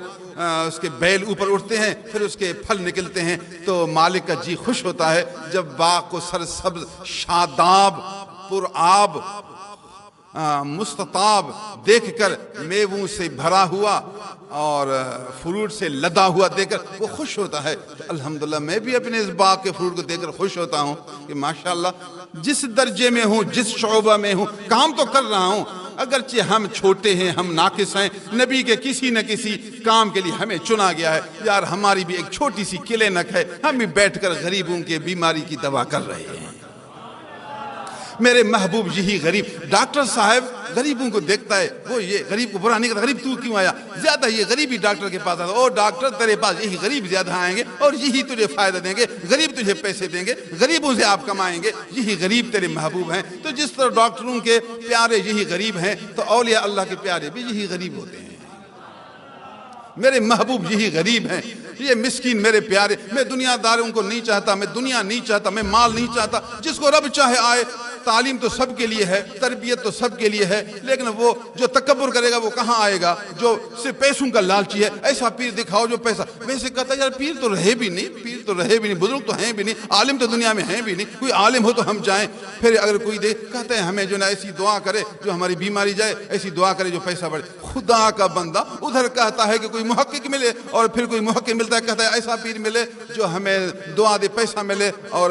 اس کے بیل اوپر اٹھتے ہیں، پھر اس کے پھل نکلتے ہیں، تو مالک کا جی خوش ہوتا ہے جب باغ کو سرسبز، شاداب، پرآب، مستطاب دیکھ کر، میووں سے بھرا ہوا اور فروٹ سے لدا ہوا دیکھ کر وہ خوش ہوتا ہے۔ تو الحمدللہ میں بھی اپنے اس باغ کے فروٹ کو دیکھ کر خوش ہوتا ہوں کہ ماشاءاللہ جس درجے میں ہوں، جس شعبہ میں ہوں، کام تو کر رہا ہوں، اگرچہ ہم چھوٹے ہیں، ہم ناقص ہیں، نبی کے کسی نہ کسی کام کے لیے ہمیں چنا گیا ہے۔ یار ہماری بھی ایک چھوٹی سی کلینک ہے، ہم بھی بیٹھ کر غریبوں کے بیماری کی دوا کر رہے ہیں۔ میرے محبوب یہی غریب ڈاکٹر صاحب غریبوں کو دیکھتا ہے، وہ یہ غریب کو برا نہیں کہتا، غریب تو کیوں آیا، زیادہ یہ غریبی ڈاکٹر کے پاس آتا ہے، او ڈاکٹر تیرے پاس یہی غریب زیادہ آئیں گے اور یہی تجھے فائدہ دیں گے، غریب تجھے پیسے دیں گے، غریبوں سے آپ کمائیں گے، یہی غریب تیرے محبوب ہیں۔ تو جس طرح ڈاکٹروں کے پیارے یہی غریب ہیں، تو اولیاء اللہ کے پیارے بھی یہی غریب ہوتے ہیں۔ میرے محبوب یہی غریب ہیں، یہ مسکین میرے پیارے۔ میں دنیا داروں کو نہیں چاہتا، میں دنیا نہیں چاہتا، میں مال نہیں چاہتا، جس کو رب چاہے آئے۔ تعلیم تو سب کے لیے ہے، تربیت تو سب کے لیے ہے، لیکن وہ جو تکبر کرے گا وہ کہاں آئے گا؟ جو صرف پیسوں کا لالچی ہے، ایسا پیر دکھاؤ جو پیسہ، ویسے کہتا ہے یار پیر تو رہے بھی نہیں، پیر تو رہے بھی نہیں، بزرگ تو ہیں بھی نہیں، عالم تو دنیا میں ہیں بھی نہیں، کوئی عالم ہو تو ہم جائیں۔ پھر اگر کوئی دے کہتے ہیں ہمیں جو نا ایسی دعا کرے جو ہماری بیماری جائے، ایسی دعا کرے جو پیسہ بڑھے۔ خدا کا بندہ ادھر کہتا ہے کہ کوئی محقق ملے، اور پھر کوئی محقق ملتا ہے کہتا ہے ایسا پیر ملے جو ہمیں دعا دے، پیسہ ملے اور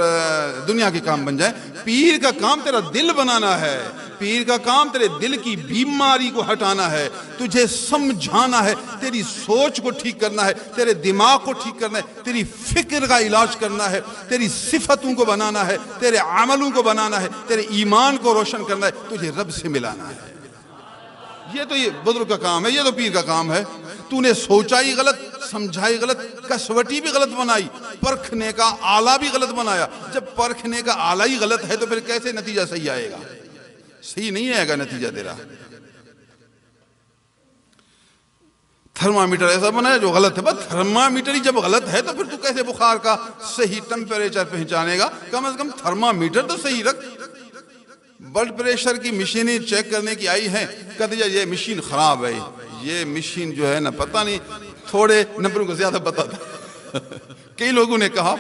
دنیا کے کام بن جائے۔ پیر کا کام تیرا دل بنانا ہے، پیر کا کام تیرے دل کی بیماری کو ہٹانا ہے، تجھے سمجھانا ہے، تیری سوچ کو ٹھیک کرنا ہے، تیرے دماغ کو ٹھیک کرنا ہے، تیری فکر کا علاج کرنا ہے، تیری صفتوں کو بنانا ہے، تیرے عملوں کو بنانا ہے، تیرے ایمان کو روشن کرنا ہے، تجھے رب سے ملانا ہے۔ یہ تو یہ بزرگ کا کام ہے، یہ تو پیر کا کام ہے۔ تو نے سوچائی غلط، سمجھائی غلط، کسوٹی بھی غلط بنائی، پرکھنے کا آلہ بھی غلط بنایا۔ جب پرکھنے کا آلہ ہی غلط ہے تو پھر کیسے نتیجہ صحیح آئے گا؟ صحیح نہیں آئے گا نتیجہ تیرا۔ تھرمامیٹر ایسا بنایا جو غلط ہے، بس تھرمامیٹر ہی جب غلط ہے تو پھر تو کیسے بخار کا صحیح ٹمپریچر پہچانے گا؟ کم از کم تھرمامیٹر تو صحیح رکھ۔ بلڈ پریشر کی مشینیں چیک کرنے کی آئی ہیں، کہتے ہیں یہ مشین خراب ہے، یہ مشین جو ہے نا پتہ نہیں تھوڑے نمبروں کو زیادہ بتاتا۔ کئی لوگوں نے کہا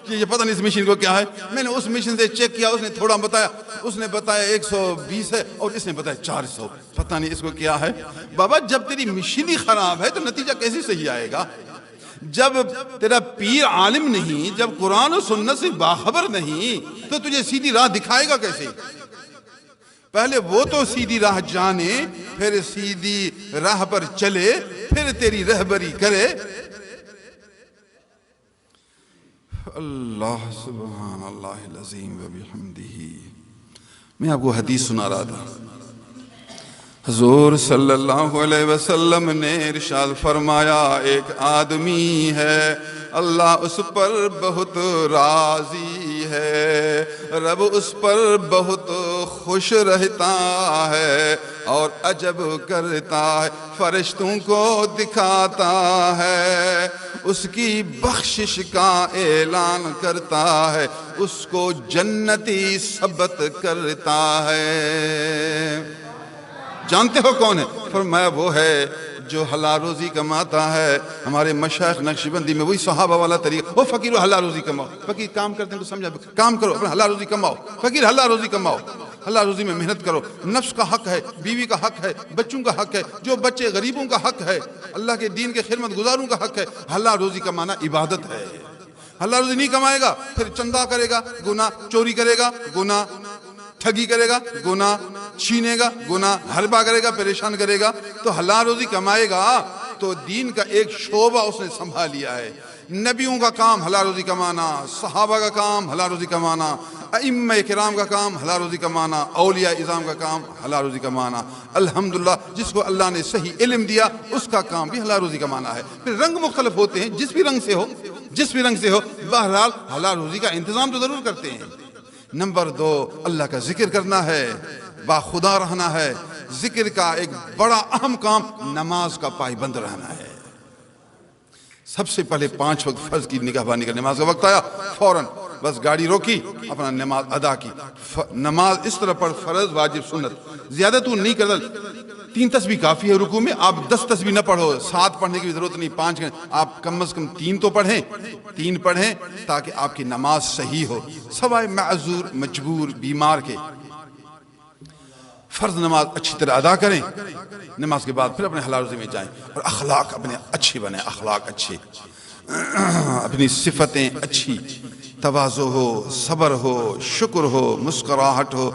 کہ یہ پتہ نہیں اس مشین کو کیا ہے، میں نے اس مشین سے چیک کیا، اس نے تھوڑا بتایا، اس نے بتایا 120 ہے اور اس نے بتایا 400، پتہ نہیں اس کو کیا ہے۔ بابا جب تیری مشین ہی خراب ہے تو نتیجہ کیسے صحیح آئے گا؟ جب تیرا پیر عالم نہیں، جب قرآن و سنت سے باخبر نہیں، تو تجھے سیدھی راہ دکھائے گا کیسے؟ پہلے وہ تو سیدھی راہ جانے، پھر سیدھی راہ پر چلے، پھر تیری رہبری کرے۔ اللہ سبحان اللہ العظیم و بحمدہ۔ میں آپ کو حدیث سنا رہا تھا، حضور صلی اللہ علیہ وسلم نے ارشاد فرمایا، ایک آدمی ہے اللہ اس پر بہت راضی ہے، رب اس پر بہت خوش رہتا ہے اور عجب کرتا ہے، فرشتوں کو دکھاتا ہے، اس کی بخشش کا اعلان کرتا ہے، اس کو جنتی ثبت کرتا ہے۔ جانتے ہو کون ہے؟ فرمایا وہ ہے جو حلال روزی کماتا ہے۔ ہمارے مشائخ نقشبندی میں وہی صحابہ والا طریقہ، وہ فقیر حلال روزی کماؤ، فقیر کام کرتے ہیں تو سمجھا کام کرو، اپنا حلال روزی کماؤ، فقیر حلال روزی کماؤ، حلال روزی میں محنت کرو، نفس کا حق ہے، بیوی کا حق ہے، بچوں کا حق ہے، جو بچے غریبوں کا حق ہے، اللہ کے دین کے خدمت گزاروں کا حق ہے۔ حلال روزی کمانا عبادت ہے۔ حلال روزی نہیں کمائے گا پھر چندہ کرے گا گناہ، چوری کرے گا گناہ، ٹھگی کرے گا گناہ، چھینے گا گناہ، حربہ کرے گا پریشان کرے گا۔ تو حلال روزی کمائے گا تو دین کا ایک شعبہ اس نے سنبھال لیا ہے۔ نبیوں کا کام حلال روزی کمانا، صحابہ کا کام حلال روزی کمانا، ائمہ کرام کا کام حلال روزی کمانا، اولیاء اعظام کا کام حلال روزی کمانا۔ الحمدللہ جس کو اللہ نے صحیح علم دیا اس کا کام بھی حلال روزی کمانا ہے۔ پھر رنگ مختلف ہوتے ہیں، جس بھی رنگ سے ہو بہرحال حلال روزی کا انتظام تو ضرور کرتے ہیں۔ نمبر 2 اللہ کا ذکر کرنا ہے، با خدا رہنا ہے۔ ذکر کا ایک بڑا اہم کام نماز کا پابند رہنا ہے۔ سب سے پہلے 5 وقت فرض کی نگہبانی کا، نماز کا وقت آیا فوراً بس گاڑی روکی، اپنا نماز ادا کی۔ نماز اس طرح پر فرض واجب سنت، زیادہ تو نہیں کرتا۔ 3 تسبیح کافی ہے رکوع میں، آپ 10 تسبیح نہ پڑھو، 7 پڑھنے کی ضرورت نہیں، 5 آپ کم از کم 3 تو پڑھیں، 3 پڑھیں تاکہ آپ کی نماز صحیح ہو، سوائے معذور مجبور بیمار کے۔ فرض نماز اچھی طرح ادا کریں، نماز کے بعد پھر اپنے حلال روزی میں جائیں، اور اخلاق اپنے اچھی بنیں، اخلاق اچھی، اپنی صفتیں اچھی، تواضع ہو، صبر ہو، شکر ہو، مسکراہٹ ہو،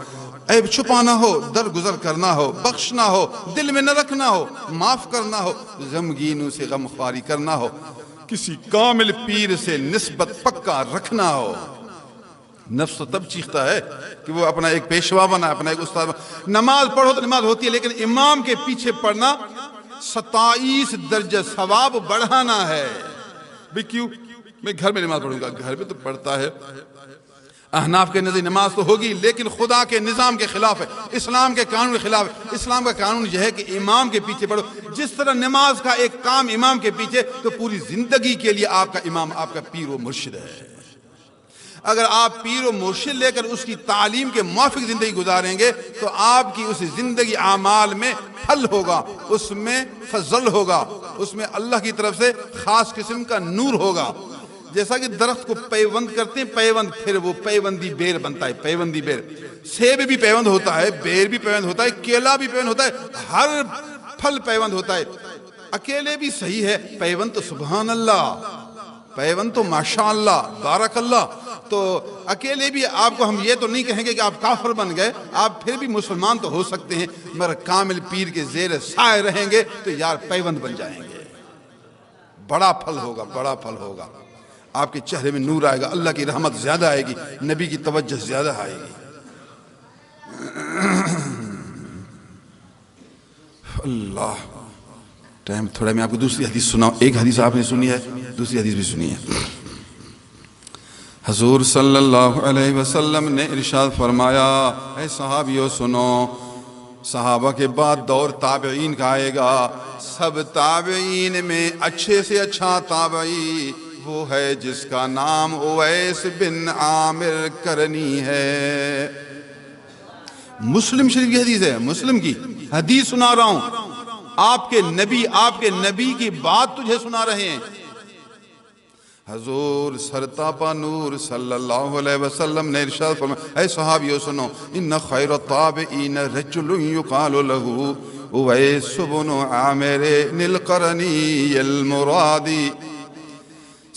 عیب چھپانا ہو، درگزر کرنا ہو، بخشنا ہو، دل میں نہ رکھنا ہو، معاف کرنا ہو، غمگینوں سے غمخواری کرنا ہو، کسی کامل پیر سے نسبت پکا رکھنا ہو۔ نفس تو تب چیختا ہے کہ وہ اپنا ایک پیشوا بنا، اپنا ایک استاد بنا۔ نماز پڑھو تو نماز ہوتی ہے، لیکن امام کے پیچھے پڑھنا 27 درجہ ثواب بڑھانا ہے۔ بھی کیوں؟ میں گھر میں نماز پڑھوں گا، گھر میں تو پڑھتا ہے، احناف کے نزدیک نماز تو ہوگی لیکن خدا کے نظام کے خلاف ہے، اسلام کے قانون کے خلاف ہے۔ اسلام کا قانون یہ ہے کہ امام کے پیچھے پڑھو۔ جس طرح نماز کا ایک کام امام کے پیچھے، تو پوری زندگی کے لیے آپ کا امام آپ کا پیر و مرشد ہے۔ اگر آپ پیر و مرشد لے کر اس کی تعلیم کے موافق زندگی گزاریں گے تو آپ کی اس زندگی اعمال میں پھل ہوگا، اس میں فضل ہوگا، اس میں اللہ کی طرف سے خاص قسم کا نور ہوگا۔ جیسا کہ درخت کو پیوند کرتے ہیں، پیوند، پھر وہ پیوندی بیر بنتا ہے، پیوندی بیر۔ سیب بھی پیوند ہوتا ہے، بیر بھی پیوند ہوتا ہے، کیلا بھی پیوند ہوتا ہے، ہر پھل پیوند ہوتا ہے۔ اکیلے بھی صحیح ہے، پیوند تو سبحان اللہ، پیوند تو ماشاءاللہ بارک اللہ۔ تو اکیلے بھی آپ کو ہم یہ تو نہیں کہیں گے کہ آپ کافر بن گئے، آپ پھر بھی مسلمان تو ہو سکتے ہیں، مگر کامل پیر کے زیر سائے رہیں گے تو یار پیوند بن جائیں گے۔ بڑا پھل ہوگا، بڑا پھل ہوگا، آپ کے چہرے میں نور آئے گا، اللہ کی رحمت زیادہ آئے گی، نبی کی توجہ زیادہ آئے گی۔ اللہ ٹائم تھوڑا، میں آپ کو دوسری حدیث سناؤں۔ ایک حدیث آپ نے سنی ہے، دوسری حدیث بھی سنی ہے۔ حضور صلی اللہ علیہ وسلم نے ارشاد فرمایا، اے صحابیو سنو، صحابہ کے بعد دور تابعین کا آئے گا، سب تابعین میں اچھے سے اچھا تابعی وہ ہے جس کا نام اویس بن عامر کرنی ہے۔ مسلم شریف کی حدیث ہے، مسلم کی حدیث سنا رہا ہوں، آپ کے نبی کی بات تجھے سنا رہے ہیں۔ حضور سرتاپا نور صلی اللہ علیہ وسلم نے ارشاد فرمایا، اے صحابیو سنو، ان خیر التابعین رجل یقال له اویس بن عامر القرنی المرادی۔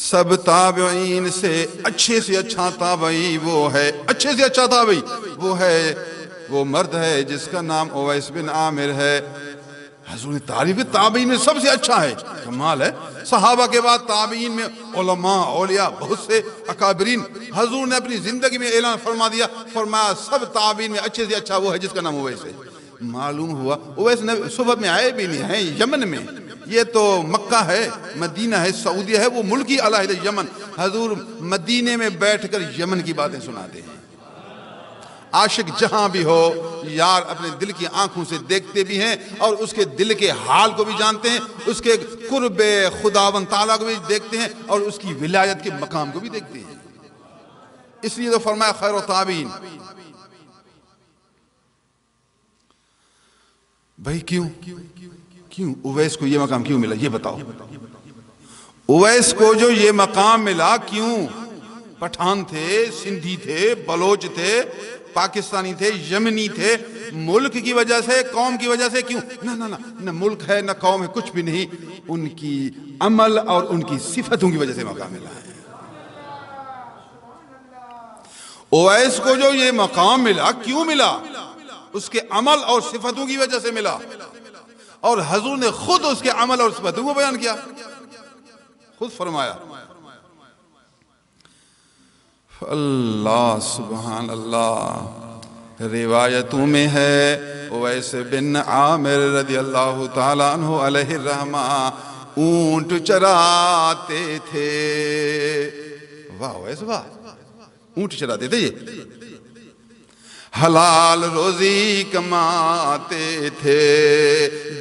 سب تابعین سے اچھا تابعی وہ ہے، اچھے سے اچھا تابعی وہ ہے، وہ مرد ہے جس کا نام اویس بن عامر ہے۔ حضور نے تعریف تابعین میں سب سے اچھا ہے، کمال ہے۔ صحابہ کے بعد تابعین میں علماء، اولیاء، بہت سے اکابرین، حضور نے اپنی زندگی میں اعلان فرما دیا، فرمایا سب تابعین میں اچھے سے اچھا وہ ہے جس کا نام اویس ہے۔ معلوم ہوا اویس صحبت میں آئے بھی نہیں ہیں، یمن میں، یہ تو مکہ ہے، مدینہ ہے، سعودیہ ہے، وہ ملکی علیحدہ یمن۔ حضور مدینے میں بیٹھ کر یمن کی باتیں سناتے ہیں۔ عاشق جہاں بھی ہو یار اپنے دل کی آنکھوں سے دیکھتے بھی ہیں اور اس کے دل کے حال کو بھی جانتے ہیں، اس کے قرب خداوند تعالیٰ کو بھی دیکھتے ہیں اور اس کی ولایت کے مقام کو بھی دیکھتے ہیں۔ اس لیے تو فرمایا خیر و تابعین۔ بھائی کیوں اویس کو یہ مقام کیوں ملا، یہ بتاؤ۔ اویس کو جو یہ مقام ملا کیوں؟ پٹھان تھے، سندھی تھے، بلوچ تھے، پاکستانی تھے، یمنی تھے، ملک کی وجہ سے، قوم کی وجہ سے کیوں؟ نہ ملک ہے نہ قوم ہے، کچھ بھی نہیں، ان کی عمل اور ان کی صفتوں کی وجہ سے مقام ملا ہے۔ اویس کو جو یہ مقام ملا کیوں ملا؟ اس کے عمل اور صفتوں کی وجہ سے ملا، اور حضور نے خود اس کے عمل اور صفتوں کو بیان کیا، خود فرمایا۔ اللہ سبحان اللہ، روایتوں میں ہے اویس بن عامر رضی اللہ تعالیٰ عنہ علیہ الرحمہ اونٹ چراتے تھے۔ واہ اویس واہ، اونٹ چراتے تھے، یہ حلال روزی کماتے تھے،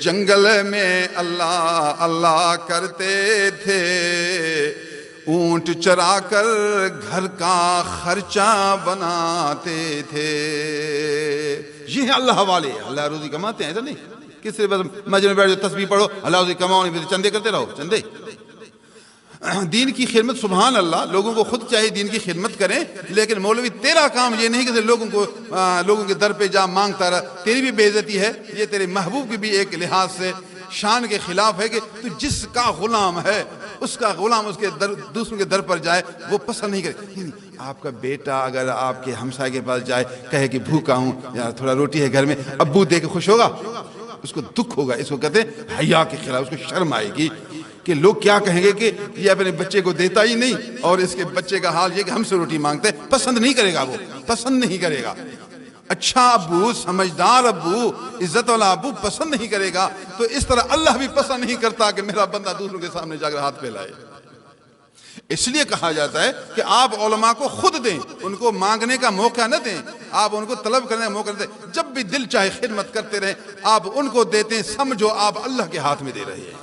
جنگل میں اللہ اللہ کرتے تھے، اونٹ چرا کر گھر کا خرچہ بناتے تھے۔ یہ ہیں اللہ والے، اللہ روزی کماتے ہیں، ایسا نہیں کس سے بس مسجد میں بیٹھ جو تسبیح پڑھو اللہ روزی کماؤ، نہیں چندے کرتے رہو، چندے۔ دین کی خدمت، سبحان اللہ، لوگوں کو خود چاہیے دین کی خدمت کریں، لیکن مولوی تیرا کام یہ نہیں کہ لوگوں کے در پہ جا مانگتا رہا، تیری بھی بے عزتی ہے، یہ تیرے محبوب کی بھی ایک لحاظ سے شان کے خلاف ہے کہ تو جس کا غلام ہے اس کا غلام اس کے دوسروں کے در پر جائے وہ پسند نہیں کرے۔ آپ کا بیٹا اگر آپ کے ہمسائے کے پاس جائے کہے کہ بھوکا ہوں یا تھوڑا روٹی ہے گھر میں، ابو دے کے خوش ہوگا؟ اس کو دکھ ہوگا، اس کو کہتے ہیں حیا کے خلاف، اس کو شرم آئے گی کہ لوگ کیا کہیں گے کہ یہ اپنے بچے کو دیتا ہی نہیں اور اس کے بچے کا حال یہ کہ ہم سے روٹی مانگتے ہیں، پسند نہیں کرے گا، وہ پسند نہیں کرے گا۔ اچھا ابو، سمجھدار ابو، عزت والا ابو پسند نہیں کرے گا، تو اس طرح اللہ بھی پسند نہیں کرتا کہ میرا بندہ دوسروں کے سامنے جا کر ہاتھ پھیلائے۔ اس لیے کہا جاتا ہے کہ آپ علماء کو خود دیں، ان کو مانگنے کا موقع نہ دیں، آپ ان کو طلب کرنے کا موقع نہ دیں، جب بھی دل چاہے خدمت کرتے رہیں، آپ ان کو دیتے ہیں، سمجھو آپ اللہ کے ہاتھ میں دے رہے ہیں۔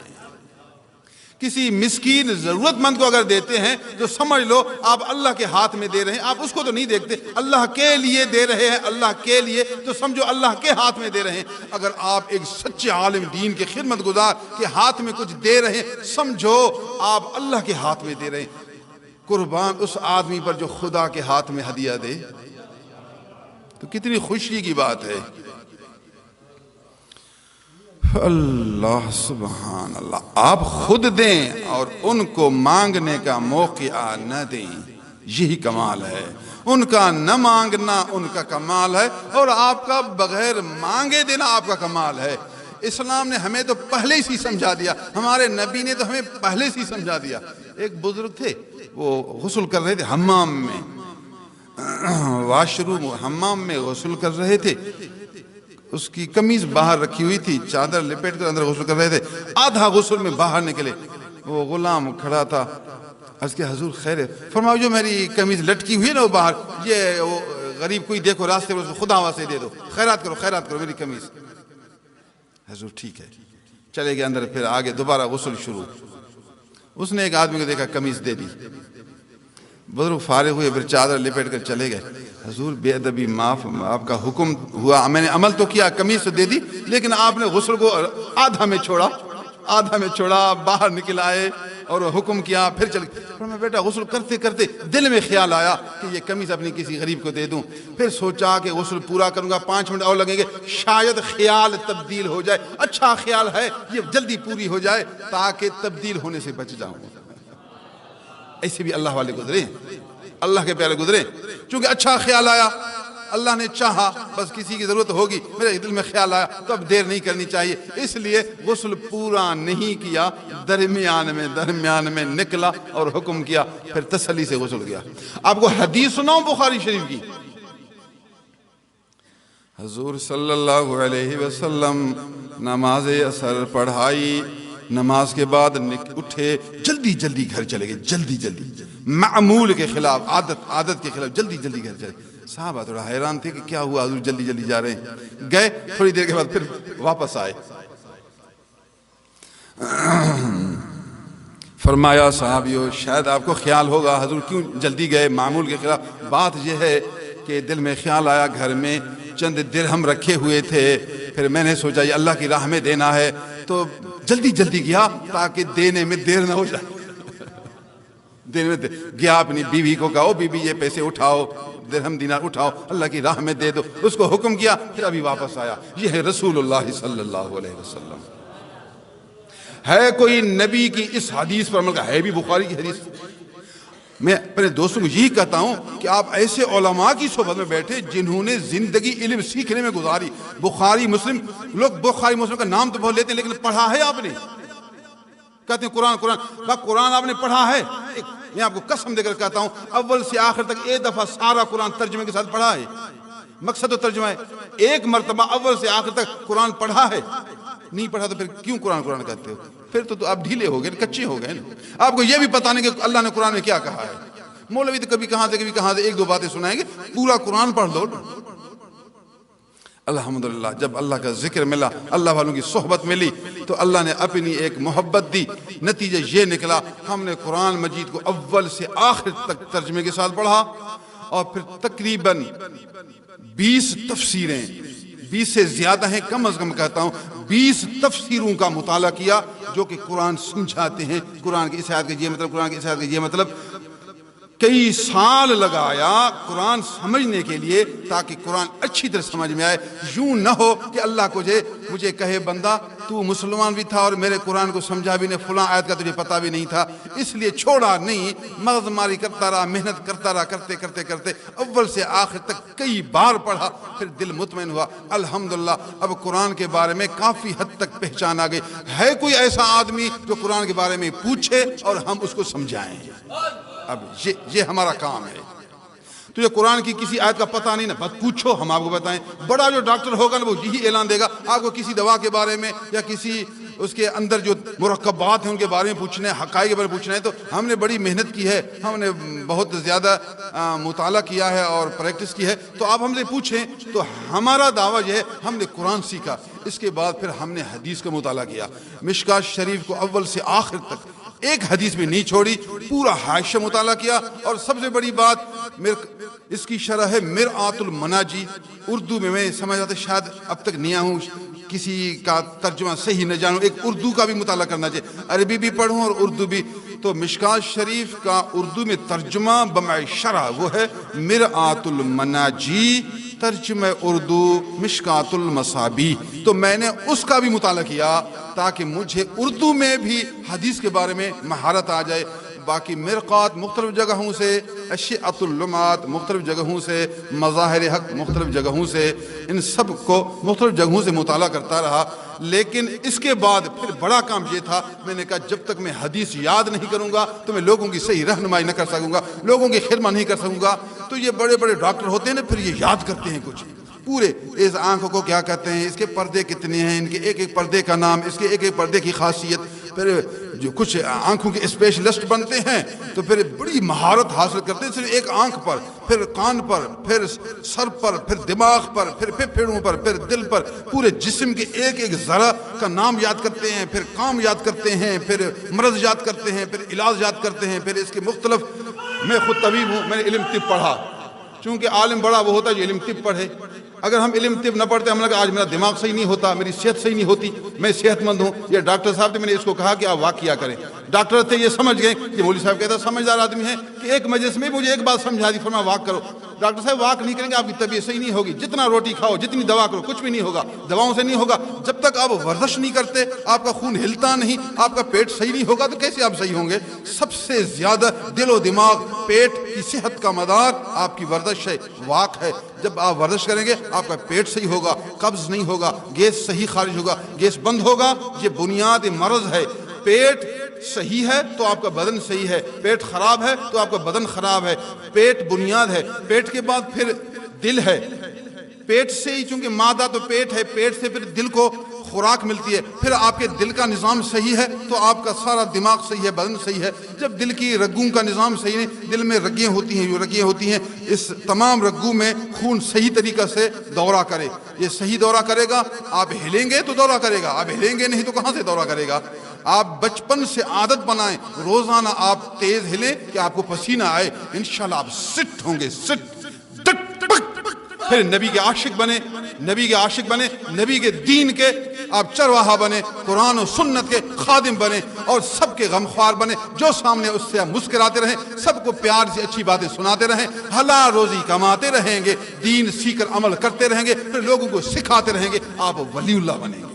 کسی مسکین ضرورت مند کو اگر دیتے ہیں تو سمجھ لو آپ اللہ کے ہاتھ میں دے رہے ہیں، آپ اس کو تو نہیں دیکھتے، اللہ کے لیے دے رہے ہیں، اللہ کے لیے، تو سمجھو اللہ کے ہاتھ میں دے رہے ہیں۔ اگر آپ ایک سچے عالم دین کے خدمت گزار کے ہاتھ میں کچھ دے رہے ہیں، سمجھو آپ اللہ کے ہاتھ میں دے رہے ہیں۔ قربان اس آدمی پر جو خدا کے ہاتھ میں ہدیہ دے، تو کتنی خوشی کی بات ہے۔ اللہ سبحان اللہ، آپ خود دیں اور ان کو مانگنے کا موقع نہ دیں، یہی کمال ہے۔ ان کا نہ مانگنا ان کا کمال ہے، اور آپ کا بغیر مانگے دینا آپ کا کمال ہے۔ اسلام نے ہمیں تو پہلے ہی سمجھا دیا، ہمارے نبی نے تو ہمیں پہلے سے سمجھا دیا۔ ایک بزرگ تھے، وہ غسل کر رہے تھے حمام میں، واش روم حمام میں غسل کر رہے تھے، اس کی قمیض باہر رکھی ہوئی تھی، چادر لپیٹ کر اندر غسل کر رہے تھے، آدھا غسل میں باہر نکلے، وہ غلام کھڑا تھا، عرض کہ حضور خیر ہے؟ فرمایا جو میری قمیض لٹکی ہوئی ہے نا وہ باہر، یہ وہ غریب کوئی دیکھو راستے میں، خدا واسطے دے دو، خیرات کرو میری قمیض۔ حضور ٹھیک ہے، چلے گئے اندر، پھر آگے دوبارہ غسل شروع، اس نے ایک آدمی کو دیکھا قمیض دے دی، بزرگ فارغ ہوئے، پھر چادر لپیٹ کر چلے گئے۔ حضور بے ادبی معاف، آپ کا حکم ہوا، میں نے عمل تو کیا، قمیض تو دے دی، لیکن آپ نے غسل کو آدھا میں چھوڑا، باہر نکل آئے اور حکم کیا، پھر چل گئے۔ میں بیٹا غسل کرتے کرتے دل میں خیال آیا کہ یہ قمیض اپنی کسی غریب کو دے دوں، پھر سوچا کہ غسل پورا کروں گا، 5 منٹ اور لگیں گے، شاید خیال تبدیل ہو جائے، اچھا خیال ہے یہ جلدی پوری ہو جائے تاکہ تبدیل ہونے سے بچ جاؤں۔ ایسے بھی اللہ والے گزرے ہیں، اللہ کے پیارے گزرے، چونکہ اچھا خیال آیا، اللہ نے چاہا، بس کسی کی ضرورت ہوگی، میرے دل میں خیال آیا تو اب دیر نہیں کرنی چاہیے، اس لیے غسل پورا نہیں کیا، درمیان میں نکلا اور حکم کیا، پھر تسلی سے غسل کیا۔ آپ کو حدیث سناؤں بخاری شریف کی؟ حضور صلی اللہ علیہ وسلم نماز اثر پڑھائی، نماز کے بعد اٹھے، جلدی جلدی گھر چلے گئے، جلدی معمول کے خلاف، عادت کے خلاف جلدی گھر چلے گئے۔ صحابہ تھوڑا حیران تھے کہ کیا ہوا حضور جلدی جا رہے ہیں، گئے، تھوڑی دیر کے بعد پھر واپس آئے۔ فرمایا صحابیوں شاید آپ کو خیال ہوگا حضور کیوں جلدی گئے معمول کے خلاف، بات یہ ہے کہ دل میں خیال آیا گھر میں چند درہم رکھے ہوئے تھے، پھر میں نے سوچا یہ اللہ کی راہ میں دینا ہے تو جلدی گیا تاکہ دینے میں دیر نہ ہو جائے۔ دینے میں گیا اپنی بیوی کو کہا، بی بی یہ پیسے اٹھاؤ، درہم دینار اٹھاؤ، اللہ کی راہ میں دے دو، اس کو حکم کیا، پھر ابھی واپس آیا۔ یہ ہے رسول اللہ صلی اللہ علیہ وسلم۔ ہے کوئی نبی کی اس حدیث پر عمل کا؟ ہے بھی بخاری کی حدیث۔ میں اپنے دوستوں کو یہی کہتا ہوں کہ آپ ایسے علماء کی صحبت میں بیٹھے جنہوں نے زندگی علم سیکھنے میں گزاری۔ بخاری مسلم، لوگ بخاری مسلم کا نام تو بہت لیتے ہیں لیکن پڑھا ہے آپ نے؟ کہتے ہیں قرآن آپ نے پڑھا ہے؟ میں آپ کو قسم دے کر کہتا ہوں اول سے آخر تک ایک دفعہ سارا قرآن ترجمے کے ساتھ پڑھا ہے۔ مقصد تو ترجمہ ہے، ایک مرتبہ اول سے آخر تک قرآن پڑھا ہے؟ نہیں پڑھا تو پھر کیوں قرآن کہتے ہو؟ پھر تو آپ ڈھیلے ہو گئے، کچے ہو گئے نا۔ آپ کو یہ بھی پتہ نہیں کہ اللہ نے قرآن میں کیا کہا ہے۔ مولوی تو کبھی کہاں سے ایک دو باتیں سنائیں گے، پورا قرآن پڑھ لو۔ الحمدللہ جب اللہ کا ذکر ملا، اللہ والوں کی صحبت ملی تو اللہ نے اپنی ایک محبت دی، نتیجہ یہ نکلا ہم نے قرآن مجید کو اول سے آخر تک ترجمے کے ساتھ پڑھا، اور پھر تقریباً 20 تفسیریں، 20 سے زیادہ ہیں، کم از کم کہتا ہوں 20 تفسیروں کا مطالعہ کیا جو کہ قرآن سمجھاتے ہیں، قرآن کی اس آیت کا یہ مطلب، قرآن کی اس آیت کا یہ مطلب۔ کئی سال لگایا قرآن سمجھنے کے لیے تاکہ قرآن اچھی طرح سمجھ میں آئے۔ یوں نہ ہو کہ اللہ کو مجھے کہے بندہ تو مسلمان بھی تھا اور میرے قرآن کو سمجھا بھی نہیں، فلاں آیت کا تجھے پتہ بھی نہیں تھا، اس لیے چھوڑا نہیں، مغز ماری کرتا رہا، محنت کرتا رہا، کرتے اول سے آخر تک کئی بار پڑھا، پھر دل مطمئن ہوا۔ الحمدللہ اب قرآن کے بارے میں کافی حد تک پہچان آ گئی۔ ہے کوئی ایسا آدمی جو قرآن کے بارے میں پوچھے اور ہم اس کو سمجھائیں؟ اب یہ ہمارا کام ہے۔ تو یہ قرآن کی کسی آیت کا پتہ نہیں نا، بس پوچھو ہم آپ کو بتائیں۔ بڑا جو ڈاکٹر ہوگا نا وہ یہی اعلان دے گا، آپ کو کسی دوا کے بارے میں یا کسی اس کے اندر جو مرکبات ہیں ان کے بارے میں پوچھنا ہے، حقائق کے بارے میں پوچھنا ہے، تو ہم نے بڑی محنت کی ہے، ہم نے بہت زیادہ مطالعہ کیا ہے اور پریکٹس کی ہے، تو آپ ہم سے پوچھیں تو ہمارا دعویٰ یہ ہے ہم نے قرآن سیکھا، اس کے بعد پھر ہم نے حدیث کا مطالعہ کیا۔ مشکوٰۃ شریف کو اول سے آخر تک ایک حدیث بھی نہیں چھوڑی، پورا حاشیہ مطالعہ کیا، اور سب سے بڑی بات اس کی شرح ہے مرآت المناجی، اردو میں سمجھ آتا شاید اب تک نہیں ہوں، کسی کا ترجمہ صحیح نہ جانوں، ایک اردو کا بھی مطالعہ کرنا چاہیے، عربی بھی پڑھوں اور اردو بھی۔ تو مشکوٰۃ شریف کا اردو میں ترجمہ بمع شرح وہ ہے مرآت المناجی، ترجمہ اردو مشکوٰۃ المصابیح۔ تو میں نے اس کا بھی مطالعہ کیا تاکہ مجھے اردو میں بھی حدیث کے بارے میں مہارت آ جائے۔ باقی مرقات مختلف جگہوں سے، اشعۃ اللمعات مختلف جگہوں سے، مظاہر حق مختلف جگہوں سے، ان سب کو مختلف جگہوں سے مطالعہ کرتا رہا۔ لیکن اس کے بعد پھر بڑا کام یہ تھا، میں نے کہا جب تک میں حدیث یاد نہیں کروں گا تو میں لوگوں کی صحیح رہنمائی نہ کر سکوں گا، لوگوں کی خدمت نہیں کر سکوں گا۔ تو یہ بڑے بڑے ڈاکٹر ہوتے ہیں نا، پھر یہ یاد کرتے ہیں کچھ پورے، اس آنکھوں کو کیا کہتے ہیں، اس کے پردے کتنے ہیں، ان کے ایک ایک پردے کا نام، اس کے ایک ایک پردے کی خاصیت، پھر جو کچھ آنکھوں کے اسپیشلسٹ بنتے ہیں تو پھر بڑی مہارت حاصل کرتے ہیں، صرف ایک آنکھ پر، پھر کان پر، پھر سر پر، پھر دماغ پر، پھر پھیپھڑوں پر، پھر دل پر، پورے جسم کے ایک ایک ذرہ کا نام یاد کرتے ہیں، پھر کام یاد کرتے ہیں، پھر مرض یاد کرتے ہیں، پھر علاج یاد کرتے ہیں، پھر اس کے مختلف۔ میں خود طبیب ہوں، میں نے علم طب پڑھا، چونکہ عالم بڑا وہ ہوتا ہے جو علم طب پڑھے۔ اگر ہم علم طب نہ پڑھتے، ہم نے کہا آج میرا دماغ صحیح نہیں ہوتا، میری صحت صحیح نہیں ہوتی، میں صحت مند ہوں، یہ ڈاکٹر صاحب نے میں نے اس کو کہا کہ آپ واقعہ کریں، ڈاکٹر تھے، یہ سمجھ گئے کہ مولوی صاحب کہتا سمجھدار آدمی ہے کہ ایک مجلس میں مجھے ایک بات سمجھا دی، فرمایا واک کرو۔ ڈاکٹر صاحب واک نہیں کریں گے آپ کی طبیعت صحیح نہیں ہوگی، جتنا روٹی کھاؤ جتنی دوا کرو کچھ بھی نہیں ہوگا، دواؤں سے نہیں ہوگا۔ جب تک آپ ورزش نہیں کرتے، آپ کا خون ہلتا نہیں، آپ کا پیٹ صحیح نہیں ہوگا تو کیسے آپ صحیح ہوں گے؟ سب سے زیادہ دل و دماغ پیٹ کی صحت کا مدار آپ کی ورزش ہے، واک ہے۔ جب آپ ورزش کریں گے آپ کا پیٹ صحیح ہوگا، قبض نہیں ہوگا، گیس صحیح خارج ہوگا، گیس بند ہوگا۔ یہ بنیاد مرض ہے۔ پیٹ صحیح ہے تو آپ کا بدن صحیح ہے، پیٹ خراب ہے تو آپ کا بدن خراب ہے۔ پیٹ بنیاد ہے، پیٹ کے بعد پھر دل ہے۔ پیٹ سے ہی، چونکہ مادہ تو پیٹ ہے، پیٹ سے پھر دل کو خوراک ملتی ہے، پھر آپ کے دل کا نظام صحیح ہے تو آپ کا سارا دماغ صحیح ہے، بدن صحیح ہے۔ جب دل کی رگوں کا نظام صحیح نہیں، دل میں رگیں ہوتی ہیں، جو رگیں ہوتی ہیں، اس تمام رگوں میں خون صحیح طریقہ سے دورہ کرے، یہ صحیح دورہ کرے گا۔ آپ ہلیں گے تو دورہ کرے گا، آپ ہلیں گے نہیں تو کہاں سے دورہ کرے گا؟ آپ بچپن سے عادت بنائیں، روزانہ آپ تیز ہلیں کہ آپ کو پسینہ آئے، انشاءاللہ آپ سٹ ہوں گے، سٹ ٹک پک۔ پھر نبی کے عاشق بنے، نبی کے عاشق بنے، نبی کے دین کے آپ چرواہا بنے، قرآن و سنت کے خادم بنے اور سب کے غمخوار بنے۔ جو سامنے اس سے آپ مسکراتے رہیں، سب کو پیار سے اچھی باتیں سناتے رہیں، حلال روزی کماتے رہیں گے، دین سیکھ کر عمل کرتے رہیں گے، پھر لوگوں کو سکھاتے رہیں گے، آپ ولی اللہ بنیں گے۔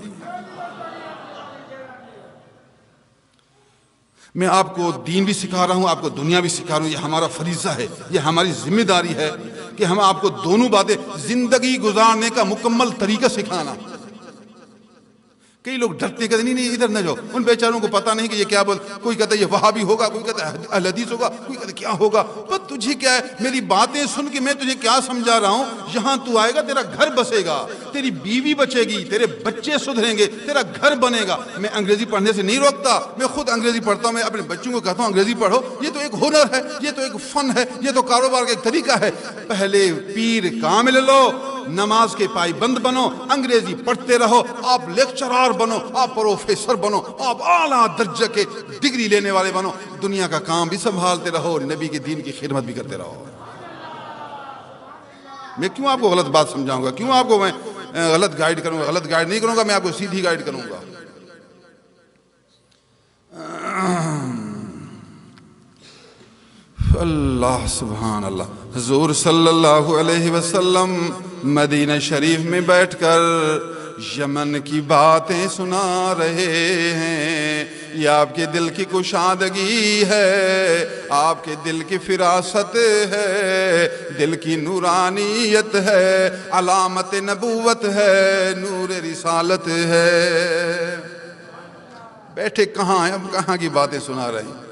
میں آپ کو دین بھی سکھا رہا ہوں، آپ کو دنیا بھی سکھا رہا ہوں، یہ ہمارا فریضہ ہے، یہ ہماری ذمہ داری ہے کہ ہم آپ کو دونوں باتیں، زندگی گزارنے کا مکمل طریقہ سکھانا۔ کئی لوگ ڈرتے کہتے نہیں ادھر نہ جاؤ، ان بیچاروں کو پتہ نہیں کہ یہ کیا بول، کوئی کہتا ہے یہ وہابی ہوگا، کوئی کہتا ہے اہل حدیث ہوگا، کوئی کہتا ہے کیا ہوگا۔ پر تجھے کیا ہے؟ میری باتیں سن کے میں تجھے کیا سمجھا رہا ہوں، یہاں تو آئے گا تیرا گھر بسے گا، تیری بیوی بچے گی، تیرے بچے سدھریں گے، تیرا گھر بنے گا۔ میں انگریزی پڑھنے سے نہیں روکتا، میں خود انگریزی پڑھتا ہوں، میں اپنے بچوں کو کہتا ہوں انگریزی پڑھو، یہ تو ایک ہنر ہے، یہ تو ایک فن ہے، یہ تو کاروبار کا ایک طریقہ ہے۔ پہلے پیر کامل لو، نماز کے پابند بنو، انگریزی پڑھتے رہو، آپ لیکچرار بنو، آپ پروفیسر بنو، آپ اعلیٰ درجے کے ڈگری لینے والے بنو، دنیا کا کام بھی سنبھالتے رہو، نبی کے دین کی خدمت بھی کرتے رہو۔ میں کیوں آپ کو غلط بات سمجھاؤں گا؟ کیوں آپ کو میں غلط گائیڈ کروں گا؟ غلط گائیڈ نہیں کروں گا، میں آپ کو سیدھی گائیڈ کروں گا۔ اللہ سبحان اللہ۔ حضور صلی اللہ علیہ وسلم مدینہ شریف میں بیٹھ کر یمن کی باتیں سنا رہے ہیں۔ یہ آپ کے دل کی کشادگی ہے، آپ کے دل کی فراست ہے، دل کی نورانیت ہے، علامت نبوت ہے، نور رسالت ہے۔ بیٹھے کہاں ہیں؟ اب کہاں کی باتیں سنا رہے ہیں؟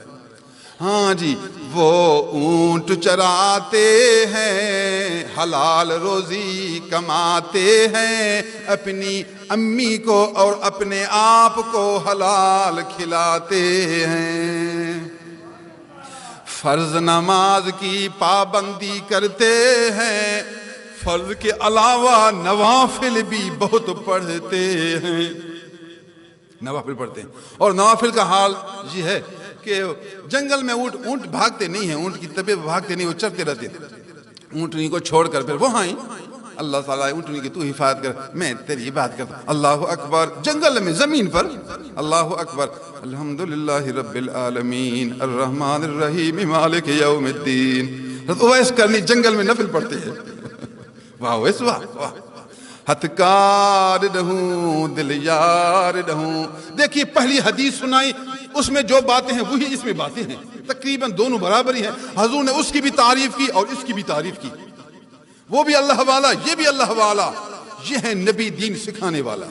ہاں جی، وہ اونٹ چراتے ہیں، حلال روزی کماتے ہیں، اپنی امی کو اور اپنے آپ کو حلال کھلاتے ہیں، فرض نماز کی پابندی کرتے ہیں، فرض کے علاوہ نوافل بھی بہت پڑھتے ہیں، نوافل پڑھتے ہیں۔ اور نوافل کا حال یہ ہے کہ جنگل میں اونٹ بھاگتے نہیں ہیں، اونٹ کی طبیعت بھاگتے نہیں، وہ چرتے رہتے ہیں۔ اونٹنی کو چھوڑ کر پھر وہاں ہی اللہ تعالیٰ اونٹنی کی تو حفاظت کر، میں تیری بات کرتا ہوں، اللہ اکبر، جنگل میں زمین پر اللہ اکبر، الحمدللہ رب العالمین الرحمن الرحیم مالک یوم الدین۔ اویس کرنی جنگل میں نفل پڑھتے ہیں۔ واہ اویس، واہ واہ، ہتکار رہوں دل یار رہوں۔ دیکھیے پہلی حدیث سنائی، اس میں جو باتیں ہیں وہی اس میں باتیں ہیں، تقریباً دونوں برابری ہیں۔ حضور نے اس کی بھی تعریف کی اور اس کی بھی تعریف کی، وہ بھی اللہ والا، یہ بھی اللہ والا، یہ ہے نبی دین سکھانے والا۔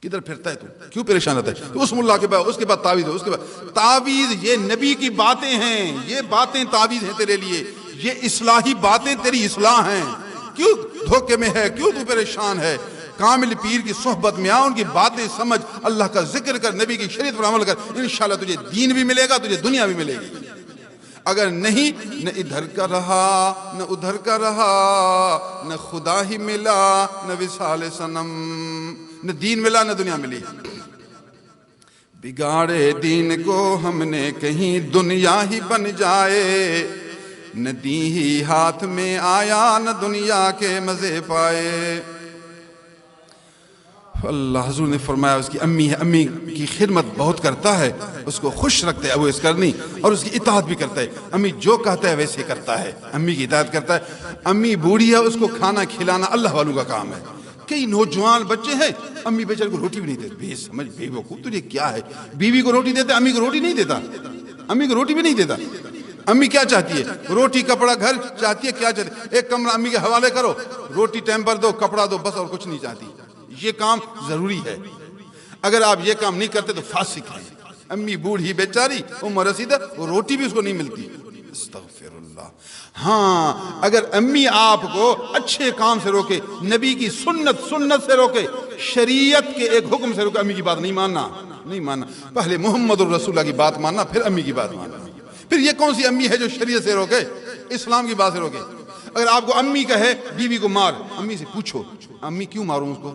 کدھر پھرتا ہے تو کیوں پریشان رہتا ہے؟ اس ملا کے بعد اس کے بعد تعویذ ہے، اس کے بعد تعویذ، یہ نبی کی باتیں ہیں، یہ باتیں تعویذ ہیں تیرے لیے، یہ اصلاحی باتیں تیری اصلاح ہیں۔ کیوں دھوکے میں ہے؟ کیوں تو پریشان ہے؟ کامل پیر کی صحبت میں آ، ان کی باتیں سمجھ، اللہ کا ذکر کر، نبی کی شریعت پر عمل کر، انشاءاللہ تجھے دین بھی ملے گا، تجھے دنیا بھی ملے گی۔ اگر نہیں، نہ ادھر کا رہا نہ ادھر کا رہا، نہ خدا ہی ملا نہ وصال صنم، نہ دین ملا نہ دنیا ملی۔ بگاڑے دین کو ہم نے کہیں دنیا ہی بن جائے، نہ دی ہی ہاتھ میں آیا نہ دنیا کے مزے پائے۔ اللہ حضور نے فرمایا اس کی امی ہے، امی کی خدمت بہت کرتا ہے، اس کو خوش رکھتا ہے ابو اس کرنی، اور اس کی اطاعت بھی کرتا ہے، امی جو کہتا ہے ویسے کرتا ہے، امی کی اطاعت کرتا ہے۔ امی بوڑھی ہے، اس کو کھانا کھلانا اللہ والوں کا کام ہے۔ کئی نوجوان بچے ہیں امی بیچارے کو روٹی بھی نہیں دیتے، بے سمجھ بے وقوف، تجھے کیا ہے؟ بیوی کو روٹی دیتا، امی کو روٹی نہیں دیتا، امی کو روٹی بھی نہیں دیتا۔ امی کیا چاہتی ہے؟ روٹی کپڑا گھر چاہتی ہے، کیا چاہتی ہے؟ ایک کمرہ امی کے حوالے کرو، روٹی ٹائم پر دو، کپڑا دو، بس اور کچھ نہیں چاہتی۔ یہ کام ضروری ہے، اگر آپ یہ کام نہیں کرتے تو فاسق ہیں۔ امی بوڑھی بیچاری عمر رسیدہ، وہ روٹی بھی اس کو نہیں ملتی، استغفر اللہ۔ ہاں اگر امی آپ کو اچھے کام سے روکے، نبی کی سنت سے روکے، شریعت کے ایک حکم سے روکے، امی کی بات نہیں ماننا، پہلے محمد الرسول اللہ کی بات ماننا، پھر امی کی بات ماننا۔ پھر یہ کون سی امی ہے جو شریعت سے روکے، اسلام کی بات سے روکے؟ اگر آپ کو امی کہے بیوی کو مار، امی سے پوچھو امی کیوں ماروں اس کو؟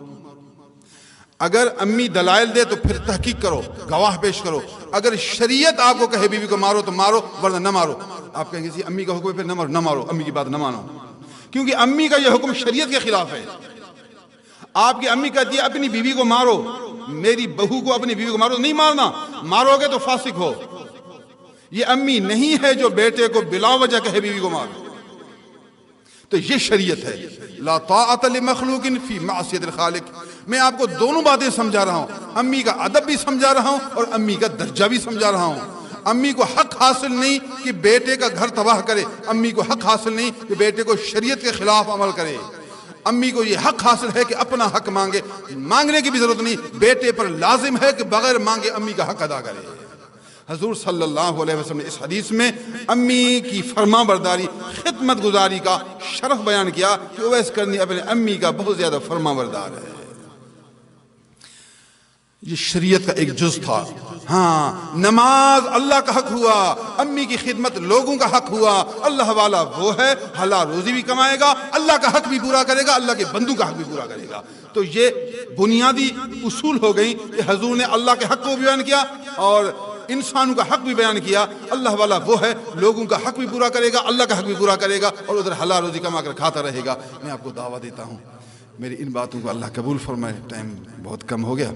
اگر امی دلائل دے تو پھر تحقیق کرو، گواہ پیش کرو۔ اگر شریعت آپ کو کہے بیوی کو مارو تو مارو، ورنہ نہ مارو۔ آپ کہیں گے امی کا حکم ہے پھر نہ مارو، امی کی بات نہ مانو، کیونکہ امی کا یہ حکم شریعت کے خلاف ہے۔ آپ کی امی کہتی ہے اپنی بیوی کو مارو، میری بہو کو اپنی بیوی کو مارو، نہیں مارنا، مارو گے تو فاسق ہو۔ یہ امی نہیں ہے جو بیٹے کو بلا وجہ کہے بیوی کو مارو، تو یہ شریعت ہے۔ لا طاعت لمخلوق فی معصیت الخالق۔ میں آپ کو دونوں باتیں سمجھا رہا ہوں، امی کا ادب بھی سمجھا رہا ہوں اور امی کا درجہ بھی سمجھا رہا ہوں۔ امی کو حق حاصل نہیں کہ بیٹے کا گھر تباہ کرے، امی کو حق حاصل نہیں کہ بیٹے کو شریعت کے خلاف عمل کرے۔ امی کو یہ حق حاصل ہے کہ اپنا حق مانگے، مانگنے کی بھی ضرورت نہیں، بیٹے پر لازم ہے کہ بغیر مانگے امی کا حق ادا کرے۔ حضور صلی اللہ علیہ وسلم نے اس حدیث میں امی کی فرما برداری، خدمت گزاری کا شرف بیان کیا کہ اویس کرنی اپنے امی کا بہت زیادہ فرما بردار ہے۔ یہ شریعت کا ایک جز تھا۔ ہاں نماز اللہ کا حق ہوا، امی کی خدمت لوگوں کا حق ہوا۔ اللہ والا وہ ہے حلال روزی بھی کمائے گا، اللہ کا حق بھی پورا کرے گا، اللہ کے بندوں کا حق بھی پورا کرے گا۔ تو یہ بنیادی اصول ہو گئی کہ حضور نے اللہ کے حق کو بیان کیا اور انسانوں کا حق بھی بیان کیا۔ اللہ والا وہ ہے لوگوں کا حق بھی پورا کرے گا، اللہ کا حق بھی پورا کرے گا، اور ادھر حلال روزی کما کر کھاتا رہے گا۔ میں آپ کو دعوت دیتا ہوں، میری ان باتوں کو اللہ قبول فرمائے۔ ٹائم بہت کم ہو گیا،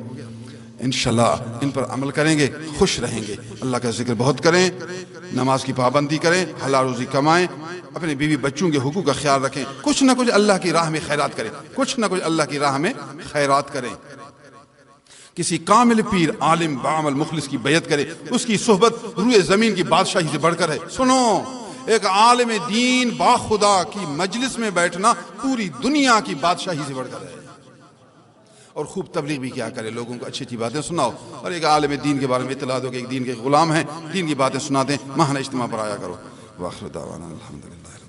انشاءاللہ ان پر عمل کریں گے، خوش رہیں گے۔ اللہ کا ذکر بہت کریں، نماز کی پابندی کریں، حلال روزی کمائیں، اپنے بیوی بچوں کے حقوق کا خیال رکھیں، کچھ نہ کچھ اللہ کی راہ میں خیرات کریں، کچھ نہ کچھ اللہ کی راہ میں خیرات کریں۔ کسی کامل پیر عالم بعمل مخلص کی بیعت کرے، اس کی صحبت روئے زمین کی بادشاہی سے بڑھ کر ہے۔ سنو، ایک عالم دین با خدا کی مجلس میں بیٹھنا پوری دنیا کی بادشاہی سے بڑھ کر ہے۔ اور خوب تبلیغ بھی کیا کرے، لوگوں کو اچھی اچھی باتیں سناؤ، اور ایک عالم دین کے بارے میں اطلاع دو کہ ایک دین کے غلام ہیں، دین کی باتیں سنا دیں، ماہانہ اجتماع پر آیا کرو۔ وآخر دعوانا الحمدللہ۔